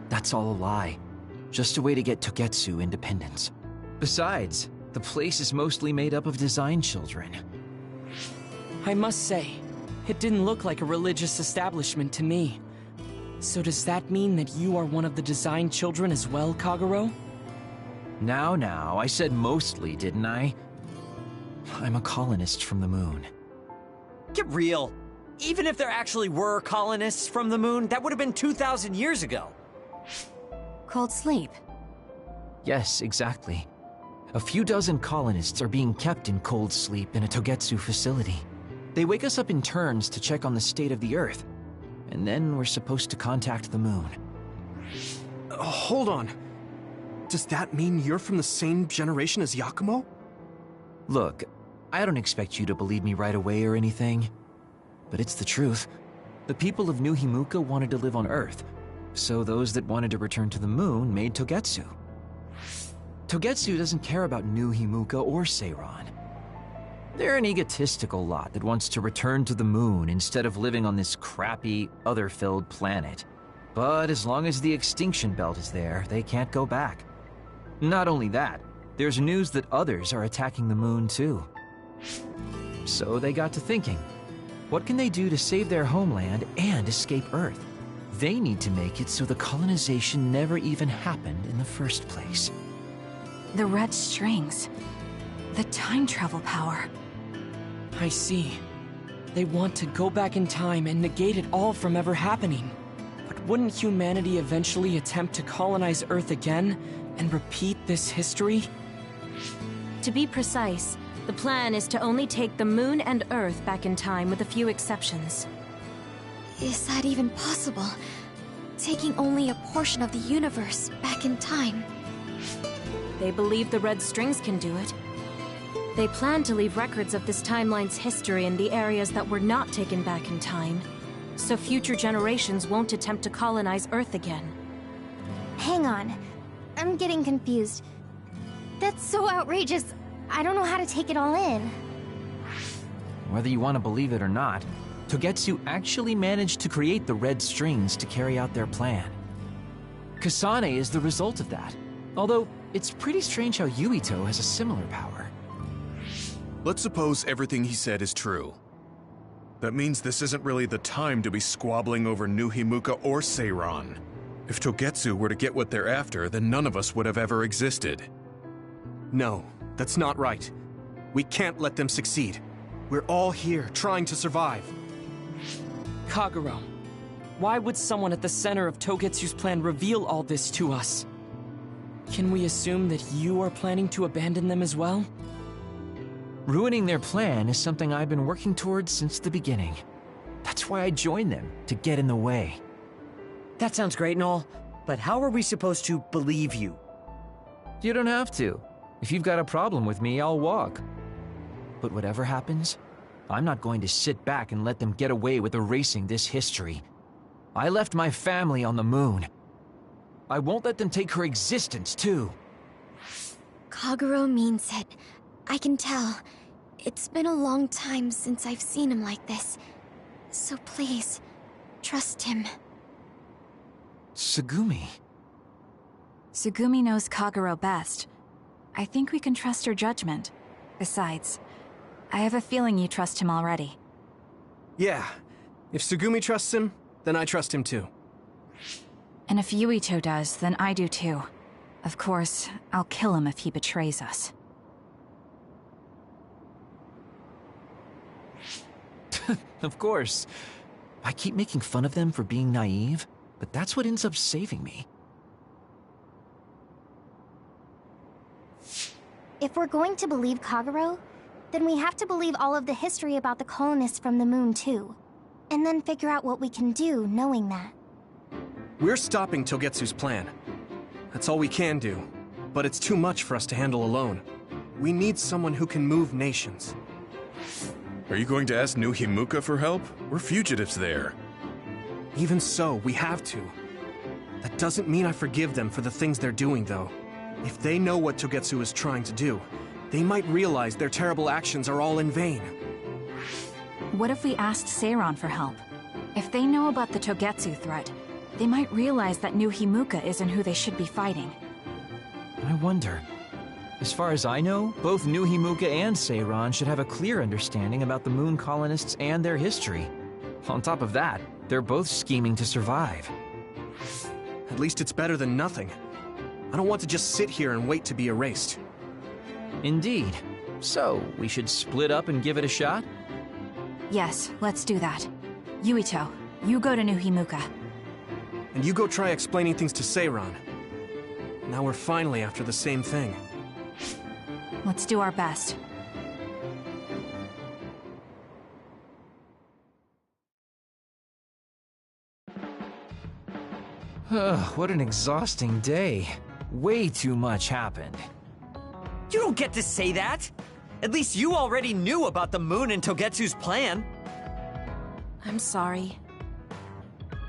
That's all a lie. Just a way to get Togetsu independence. Besides, the place is mostly made up of design children. I must say, it didn't look like a religious establishment to me. So does that mean that you are one of the design children as well, Kagero? Now, I said mostly, didn't I? I'm a colonist from the moon. Get real. Even if there actually were colonists from the moon, that would have been 2,000 years ago. Cold sleep. Yes, exactly. A few dozen colonists are being kept in cold sleep in a Togetsu facility. They wake us up in turns to check on the state of the Earth, and then we're supposed to contact the moon. Hold on. Does that mean you're from the same generation as Yakumo? Look, I don't expect you to believe me right away or anything, but it's the truth. The people of New Himuka wanted to live on Earth, so those that wanted to return to the moon made Togetsu. Togetsu doesn't care about New Himuka or Seiran. They're an egotistical lot that wants to return to the moon instead of living on this crappy, other-filled planet. But as long as the extinction belt is there, they can't go back. Not only that, there's news that others are attacking the moon too. So they got to thinking, what can they do to save their homeland and escape Earth? They need to make it so the colonization never even happened in the first place. The red strings. The time travel power. I see. They want to go back in time and negate it all from ever happening. But wouldn't humanity eventually attempt to colonize Earth again and repeat this history? To be precise, the plan is to only take the moon and Earth back in time with a few exceptions. Is that even possible? Taking only a portion of the universe back in time? They believe the red strings can do it. They plan to leave records of this timeline's history in the areas that were not taken back in time, so future generations won't attempt to colonize Earth again. Hang on. I'm getting confused. That's so outrageous. I don't know how to take it all in. Whether you want to believe it or not, Togetsu actually managed to create the red strings to carry out their plan. Kasane is the result of that, although it's pretty strange how Yuito has a similar power. Let's suppose everything he said is true. That means this isn't really the time to be squabbling over New Himuka or Seiran. If Togetsu were to get what they're after, then none of us would have ever existed. No, that's not right. We can't let them succeed. We're all here, trying to survive. Kagero, why would someone at the center of Togetsu's plan reveal all this to us? Can we assume that you are planning to abandon them as well? Ruining their plan is something I've been working towards since the beginning. That's why I joined them, to get in the way. That sounds great and all, but how are we supposed to believe you? You don't have to. If you've got a problem with me, I'll walk. But whatever happens, I'm not going to sit back and let them get away with erasing this history. I left my family on the moon. I won't let them take her existence, too. Kagero means it. I can tell. It's been a long time since I've seen him like this. So please, trust him. Tsugumi. Tsugumi knows Kagero best. I think we can trust her judgment. Besides, I have a feeling you trust him already. Yeah. If Tsugumi trusts him, then I trust him too. And if Yuito does, then I do too. Of course, I'll kill him if he betrays us. Of course. I keep making fun of them for being naive, but that's what ends up saving me. If we're going to believe Kagero, then we have to believe all of the history about the colonists from the moon too. And then figure out what we can do knowing that. We're stopping Togetsu's plan. That's all we can do. But it's too much for us to handle alone. We need someone who can move nations. Are you going to ask New Himuka for help? We're fugitives there. Even so, we have to. That doesn't mean I forgive them for the things they're doing, though. If they know what Togetsu is trying to do, they might realize their terrible actions are all in vain. What if we asked Seiran for help? If they know about the Togetsu threat, they might realize that New Himuka isn't who they should be fighting. I wonder. As far as I know, both New Himuka and Seiran should have a clear understanding about the moon colonists and their history. On top of that, they're both scheming to survive. At least it's better than nothing. I don't want to just sit here and wait to be erased. Indeed. So, we should split up and give it a shot? Yes, let's do that. Yuito, you go to New Himuka. And you go try explaining things to Seiran. Now we're finally after the same thing. Let's do our best. What an exhausting day. Way too much happened. You don't get to say that! At least you already knew about the moon and Togetsu's plan. I'm sorry.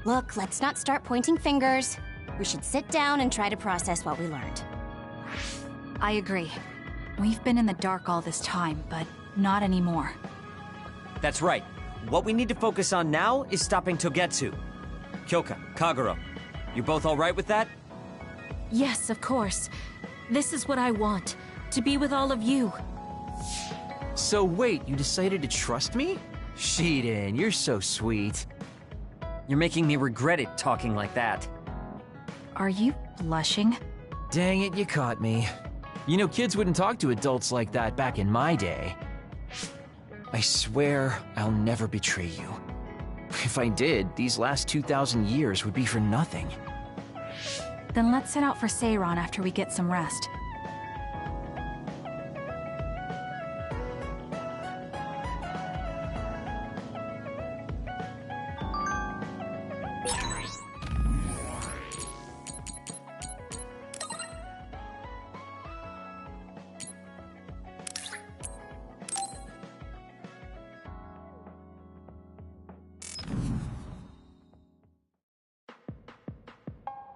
Look, let's not start pointing fingers. We should sit down and try to process what we learned. I agree. We've been in the dark all this time, but not anymore. That's right. What we need to focus on now is stopping Togetsu. Kyoka, Kagero, you both all right with that? Yes, of course. This is what I want. To be with all of you. So wait, you decided to trust me? Shiden, you're so sweet. You're making me regret it talking like that. Are you blushing? Dang it, you caught me. You know, kids wouldn't talk to adults like that back in my day. I swear I'll never betray you. If I did, these last 2,000 years would be for nothing. Then let's set out for Seiran after we get some rest.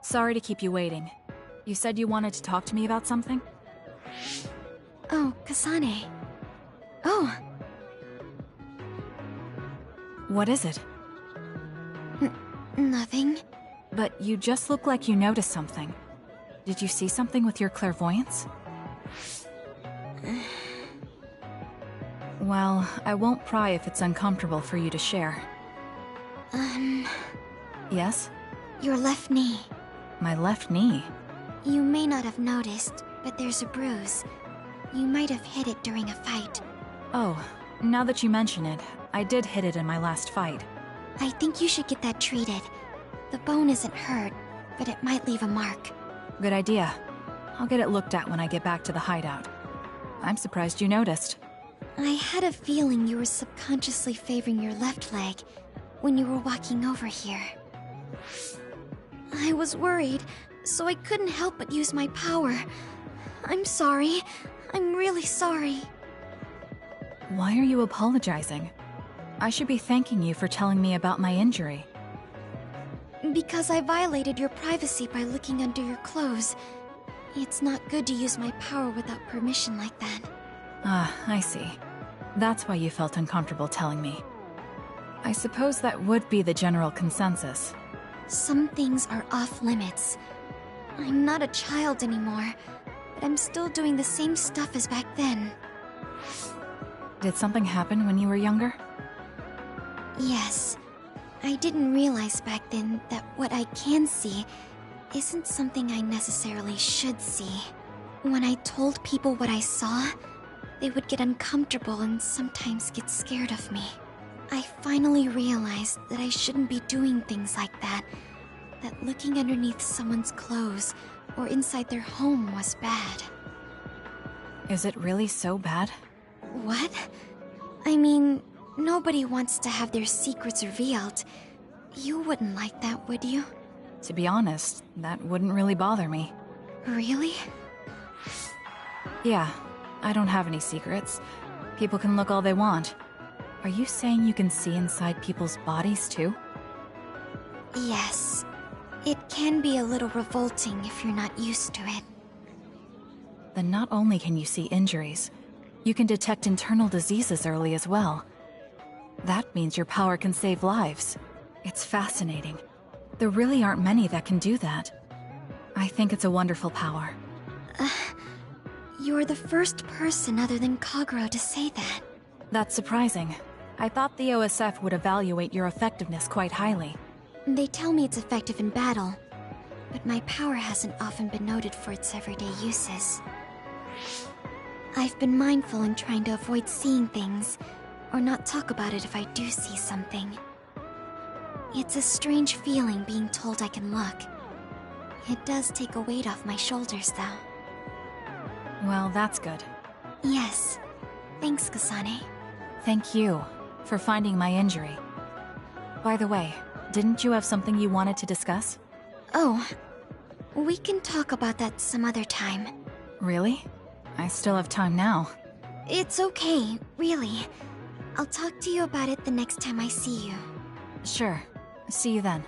Sorry to keep you waiting. You said you wanted to talk to me about something? Oh, Kasane. Oh. What is it? Nothing. But you just look like you noticed something. Did you see something with your clairvoyance? Well, I won't pry if it's uncomfortable for you to share. Yes? Your left knee. My left knee? You may not have noticed, but there's a bruise. You might have hit it during a fight. Oh, now that you mention it, I did hit it in my last fight. I think you should get that treated. The bone isn't hurt, but it might leave a mark. Good idea. I'll get it looked at when I get back to the hideout. I'm surprised you noticed. I had a feeling you were subconsciously favoring your left leg when you were walking over here. I was worried, so I couldn't help but use my power. I'm sorry. I'm really sorry. Why are you apologizing? I should be thanking you for telling me about my injury. Because I violated your privacy by looking under your clothes. It's not good to use my power without permission like that. Ah, I see. That's why you felt uncomfortable telling me. I suppose that would be the general consensus. Some things are off limits. I'm not a child anymore, but I'm still doing the same stuff as back then. Did something happen when you were younger? Yes. I didn't realize back then that what I can see isn't something I necessarily should see. When I told people what I saw, they would get uncomfortable and sometimes get scared of me. I finally realized that I shouldn't be doing things like that. That looking underneath someone's clothes or inside their home was bad. Is it really so bad? What? I mean, nobody wants to have their secrets revealed. You wouldn't like that, would you? To be honest, that wouldn't really bother me. Really? Yeah, I don't have any secrets. People can look all they want. Are you saying you can see inside people's bodies too? Yes. It can be a little revolting if you're not used to it. Then not only can you see injuries, you can detect internal diseases early as well. That means your power can save lives. It's fascinating. There really aren't many that can do that. I think it's a wonderful power. You're the first person other than Kagero to say that. That's surprising. I thought the OSF would evaluate your effectiveness quite highly. They tell me it's effective in battle, but my power hasn't often been noted for its everyday uses. I've been mindful in trying to avoid seeing things, or not talk about it if I do see something. It's a strange feeling being told I can look. It does take a weight off my shoulders, though. Well, that's good. Yes. Thanks, Kasane. Thank you for finding my injury. By the way, didn't you have something you wanted to discuss? Oh, we can talk about that some other time. Really? I still have time now. It's okay, really. I'll talk to you about it the next time I see you. Sure. See you then.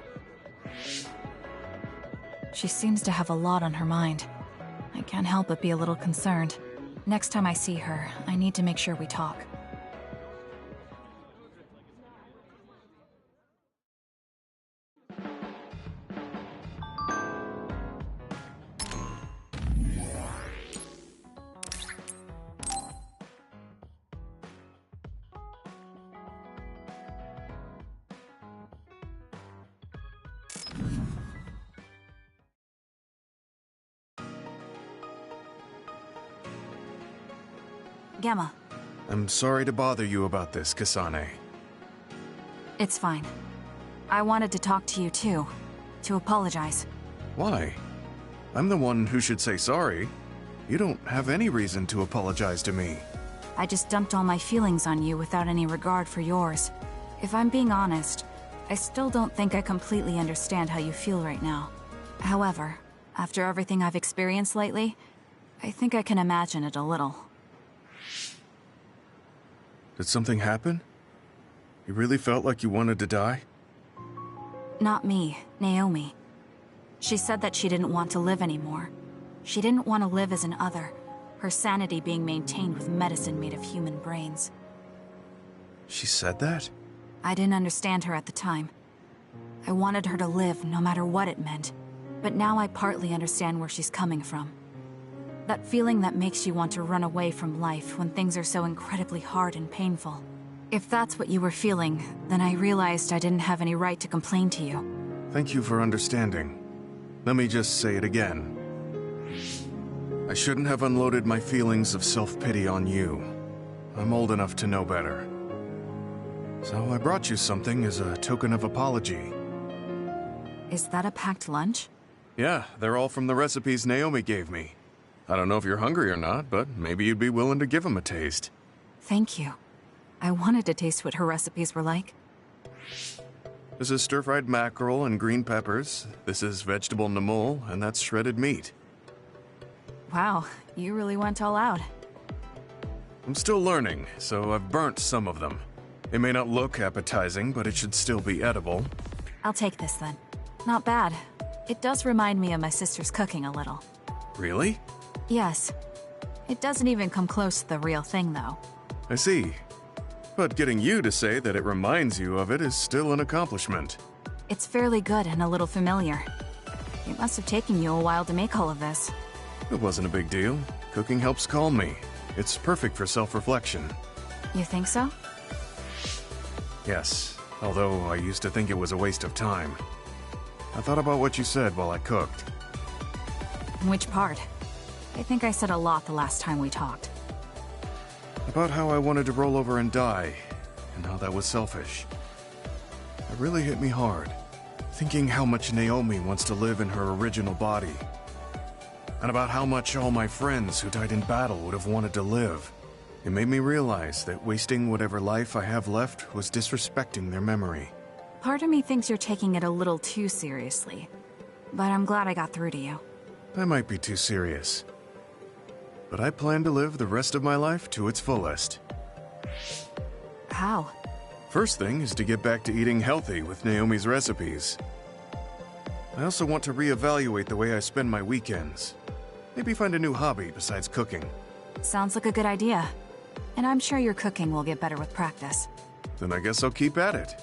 She seems to have a lot on her mind. I can't help but be a little concerned. Next time I see her, I need to make sure we talk. Gamma. I'm sorry to bother you about this, Kasane. It's fine. I wanted to talk to you too, to apologize. Why? I'm the one who should say sorry. You don't have any reason to apologize to me. I just dumped all my feelings on you without any regard for yours. If I'm being honest, I still don't think I completely understand how you feel right now. However, after everything I've experienced lately, I think I can imagine it a little. Did something happen? You really felt like you wanted to die? Not me, Naomi. She said that she didn't want to live anymore. She didn't want to live as an other, her sanity being maintained with medicine made of human brains. She said that? I didn't understand her at the time. I wanted her to live no matter what it meant, but now I partly understand where she's coming from. That feeling that makes you want to run away from life when things are so incredibly hard and painful. If that's what you were feeling, then I realized I didn't have any right to complain to you. Thank you for understanding. Let me just say it again. I shouldn't have unloaded my feelings of self-pity on you. I'm old enough to know better. So I brought you something as a token of apology. Is that a packed lunch? Yeah, they're all from the recipes Naomi gave me. I don't know if you're hungry or not, but maybe you'd be willing to give them a taste. Thank you. I wanted to taste what her recipes were like. This is stir-fried mackerel and green peppers. This is vegetable namul, and that's shredded meat. Wow, you really went all out. I'm still learning, so I've burnt some of them. It may not look appetizing, but it should still be edible. I'll take this then. Not bad. It does remind me of my sister's cooking a little. Really? Yes. It doesn't even come close to the real thing, though. I see. But getting you to say that it reminds you of it is still an accomplishment. It's fairly good and a little familiar. It must have taken you a while to make all of this. It wasn't a big deal. Cooking helps calm me. It's perfect for self-reflection. You think so? Yes, although I used to think it was a waste of time. I thought about what you said while I cooked. Which part? I think I said a lot the last time we talked. About how I wanted to roll over and die, and how that was selfish. It really hit me hard, thinking how much Naomi wants to live in her original body. And about how much all my friends who died in battle would have wanted to live. It made me realize that wasting whatever life I have left was disrespecting their memory. Part of me thinks you're taking it a little too seriously, but I'm glad I got through to you. I might be too serious, but I plan to live the rest of my life to its fullest. How? First thing is to get back to eating healthy with Naomi's recipes. I also want to reevaluate the way I spend my weekends. Maybe find a new hobby besides cooking. Sounds like a good idea. And I'm sure your cooking will get better with practice. Then I guess I'll keep at it.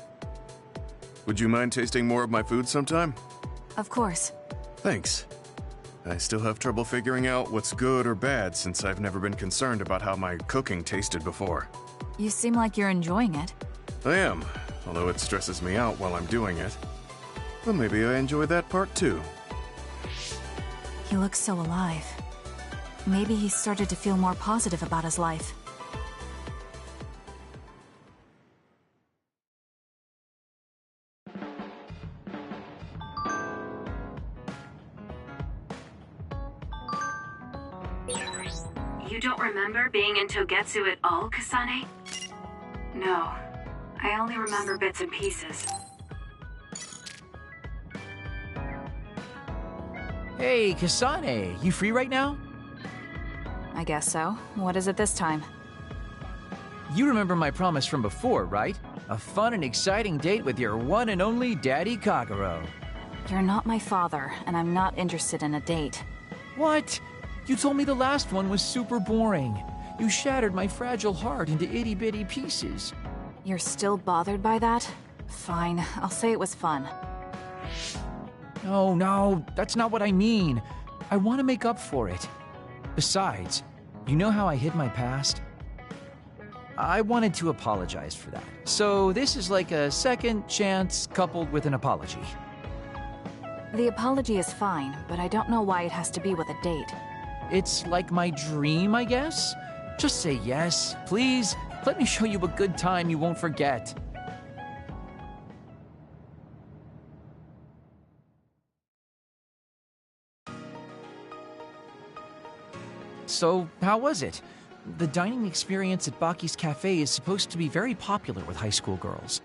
Would you mind tasting more of my food sometime? Of course. Thanks. I still have trouble figuring out what's good or bad since I've never been concerned about how my cooking tasted before. You seem like you're enjoying it. I am, although it stresses me out while I'm doing it. But maybe I enjoy that part too. He looks so alive. Maybe he started to feel more positive about his life. You don't remember being in Togetsu at all, Kasane? No. I only remember bits and pieces. Hey, Kasane, you free right now? I guess so. What is it this time? You remember my promise from before, right? A fun and exciting date with your one and only Daddy Kagero. You're not my father, and I'm not interested in a date. What? You told me the last one was super boring. You shattered my fragile heart into itty-bitty pieces. You're still bothered by that? Fine, I'll say it was fun. No, that's not what I mean. I want to make up for it. Besides, you know how I hid my past? I wanted to apologize for that. So this is like a second chance coupled with an apology. The apology is fine, but I don't know why it has to be with a date. It's like my dream, I guess? Just say yes, please. Let me show you a good time you won't forget. So, how was it? The dining experience at Baki's Cafe is supposed to be very popular with high school girls.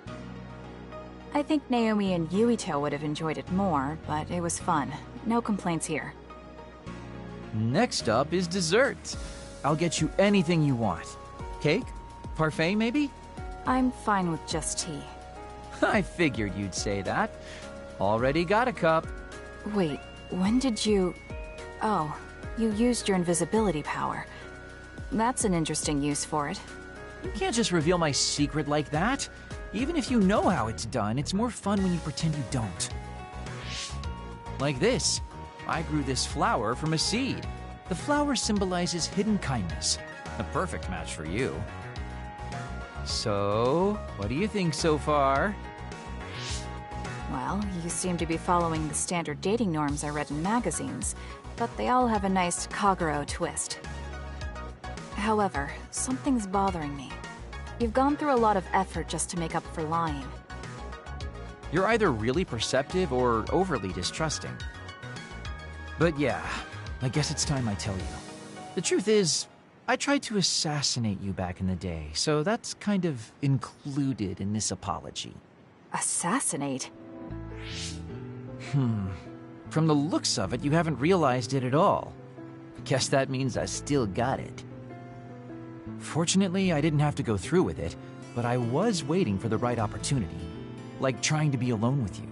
I think Naomi and Yuito would have enjoyed it more, but it was fun. No complaints here. Next up is dessert. I'll get you anything you want. Cake? Parfait, maybe? I'm fine with just tea. I figured you'd say that. Already got a cup. Wait, when did you... Oh, you used your invisibility power. That's an interesting use for it. You can't just reveal my secret like that. Even if you know how it's done, it's more fun when you pretend you don't. Like this. I grew this flower from a seed. The flower symbolizes hidden kindness. A perfect match for you. So, what do you think so far? Well, you seem to be following the standard dating norms I read in magazines, but they all have a nice Kagero twist. However, something's bothering me. You've gone through a lot of effort just to make up for lying. You're either really perceptive or overly distrusting. But yeah, I guess it's time I tell you. The truth is, I tried to assassinate you back in the day, so that's kind of included in this apology. Assassinate? From the looks of it, you haven't realized it at all. Guess that means I still got it. Fortunately, I didn't have to go through with it, but I was waiting for the right opportunity. Like trying to be alone with you.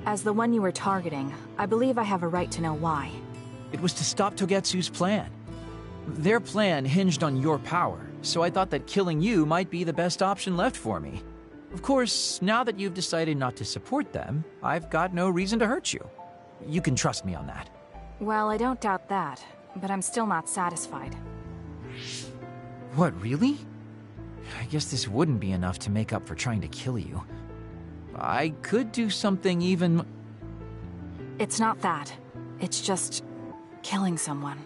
As the one you were targeting, I believe I have a right to know why. It was to stop Togetsu's plan. Their plan hinged on your power, so I thought that killing you might be the best option left for me. Of course, now that you've decided not to support them, I've got no reason to hurt you. You can trust me on that. Well, I don't doubt that, but I'm still not satisfied. What, really? I guess this wouldn't be enough to make up for trying to kill you. I could do something even... It's not that. It's just... killing someone.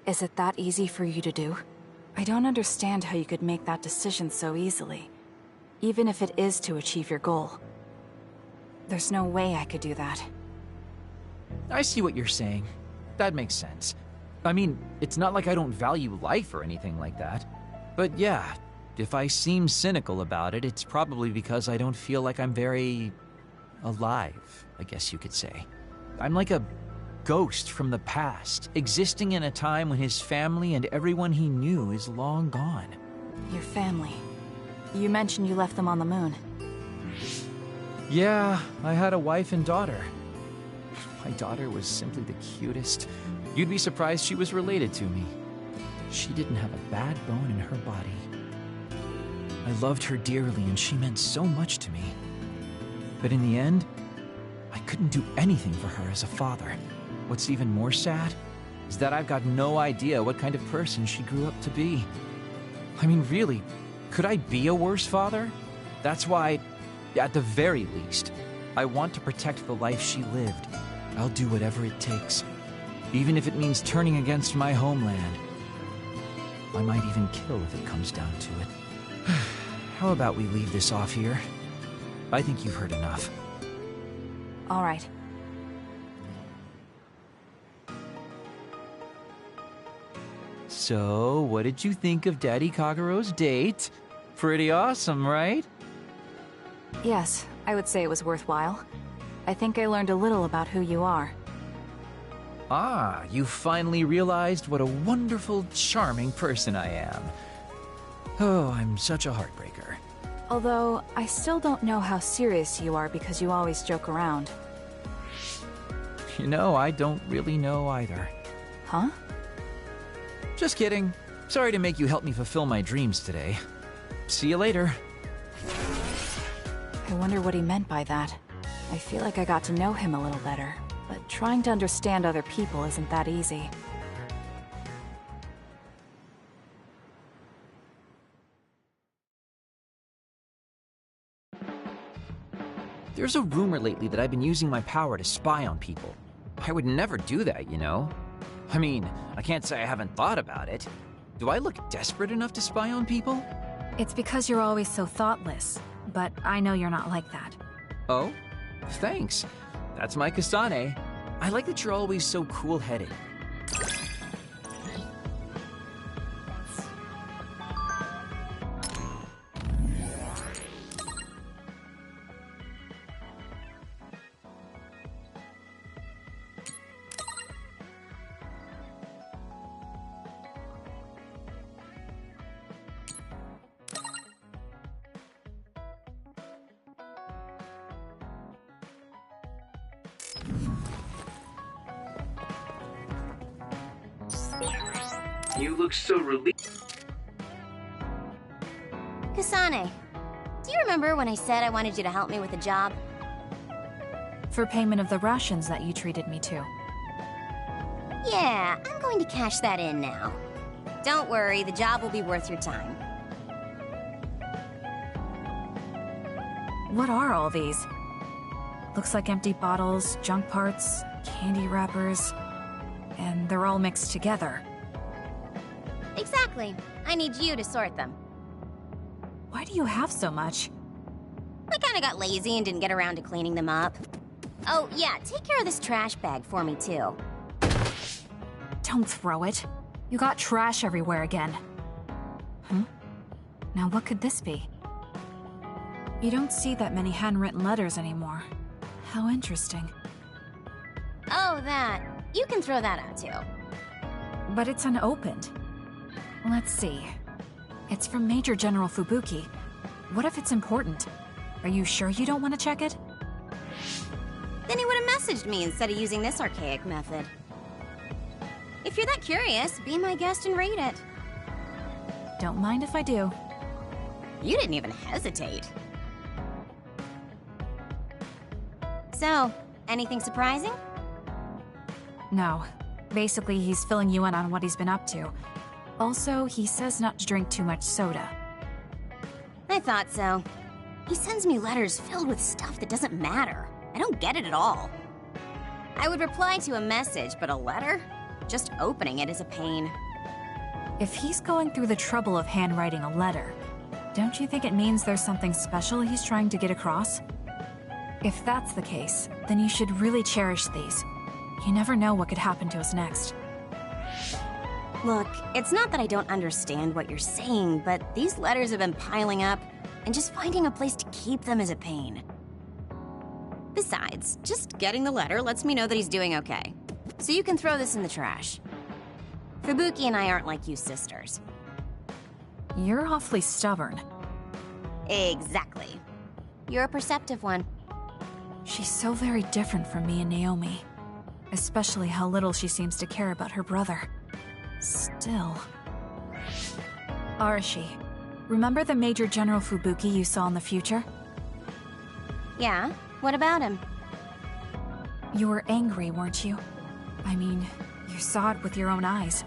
Is it that easy for you to do? I don't understand how you could make that decision so easily. Even if it is to achieve your goal. There's no way I could do that. I see what you're saying. That makes sense. I mean, it's not like I don't value life or anything like that. But yeah, if I seem cynical about it, it's probably because I don't feel like I'm very... alive, I guess you could say. I'm like a ghost from the past, existing in a time when his family and everyone he knew is long gone. Your family. You mentioned you left them on the moon. Yeah, I had a wife and daughter. My daughter was simply the cutest. You'd be surprised she was related to me. She didn't have a bad bone in her body. I loved her dearly and she meant so much to me. But in the end, I couldn't do anything for her as a father. What's even more sad is that I've got no idea what kind of person she grew up to be. I mean, really, could I be a worse father? That's why, at the very least, I want to protect the life she lived. I'll do whatever it takes, even if it means turning against my homeland. I might even kill if it comes down to it. How about we leave this off here? I think you've heard enough. All right. So, what did you think of Daddy Kagero's date? Pretty awesome, right? Yes, I would say it was worthwhile. I think I learned a little about who you are. Ah, you finally realized what a wonderful, charming person I am. Oh, I'm such a heartbreaker. Although, I still don't know how serious you are because you always joke around. You know, I don't really know either. Huh? Just kidding. Sorry to make you help me fulfill my dreams today. See you later. I wonder what he meant by that. I feel like I got to know him a little better, but trying to understand other people isn't that easy. There's a rumor lately that I've been using my power to spy on people. I would never do that, you know? I mean, I can't say I haven't thought about it. Do I look desperate enough to spy on people? It's because you're always so thoughtless, but I know you're not like that. Oh? Thanks. That's my Kasane. I like that you're always so cool-headed. You look so relieved. Kasane, do you remember when I said I wanted you to help me with a job? For payment of the rations that you treated me to. Yeah, I'm going to cash that in now. Don't worry, the job will be worth your time. What are all these? Looks like empty bottles, junk parts, candy wrappers, and they're all mixed together. Exactly. I need you to sort them. Why do you have so much? I kinda got lazy and didn't get around to cleaning them up. Oh, yeah, take care of this trash bag for me, too. Don't throw it. You got trash everywhere again. Now what could this be? You don't see that many handwritten letters anymore. How interesting. Oh, that. You can throw that out, too. But it's unopened. Let's see. It's from Major General Fubuki. What if it's important? Are you sure you don't want to check it? Then he would have messaged me instead of using this archaic method. If you're that curious, be my guest and read it. Don't mind if I do. You didn't even hesitate. So, anything surprising? No. Basically, he's filling you in on what he's been up to. Also, he says not to drink too much soda. I thought so. He sends me letters filled with stuff that doesn't matter. I don't get it at all. I would reply to a message, but a letter? Just opening it is a pain. If he's going through the trouble of handwriting a letter, don't you think it means there's something special he's trying to get across? If that's the case, then you should really cherish these. You never know what could happen to us next. Look, it's not that I don't understand what you're saying, but these letters have been piling up, and just finding a place to keep them is a pain. Besides, just getting the letter lets me know that he's doing okay. So you can throw this in the trash. Fubuki and I aren't like you sisters. You're awfully stubborn. Exactly. You're a perceptive one. She's so very different from me and Naomi. Especially how little she seems to care about her brother. Still... Arashi, remember the Major General Fubuki you saw in the future? Yeah? What about him? You were angry, weren't you? I mean, you saw it with your own eyes.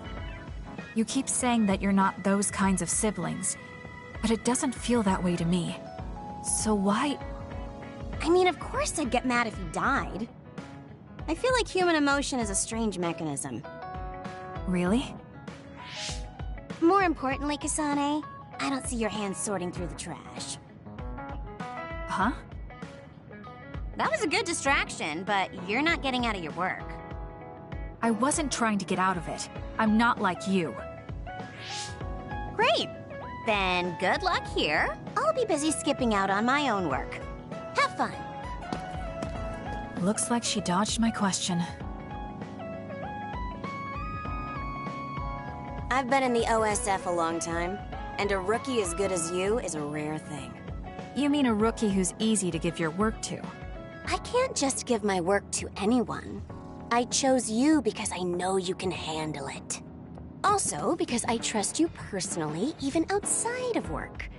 You keep saying that you're not those kinds of siblings, but it doesn't feel that way to me. So why... I mean, of course I'd get mad if he died. I feel like human emotion is a strange mechanism. Really? More importantly, Kasane, I don't see your hands sorting through the trash. Huh? That was a good distraction, but you're not getting out of your work. I wasn't trying to get out of it. I'm not like you. Great. Then good luck here. I'll be busy skipping out on my own work. Have fun. Looks like she dodged my question. I've been in the OSF a long time, and a rookie as good as you is a rare thing. You mean a rookie who's easy to give your work to? I can't just give my work to anyone. I chose you because I know you can handle it. Also, because I trust you personally, even outside of work.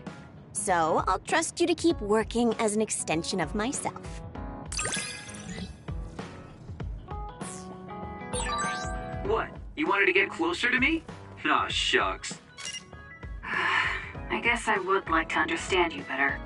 So, I'll trust you to keep working as an extension of myself. What? You wanted to get closer to me? Aw, shucks. I guess I would like to understand you better.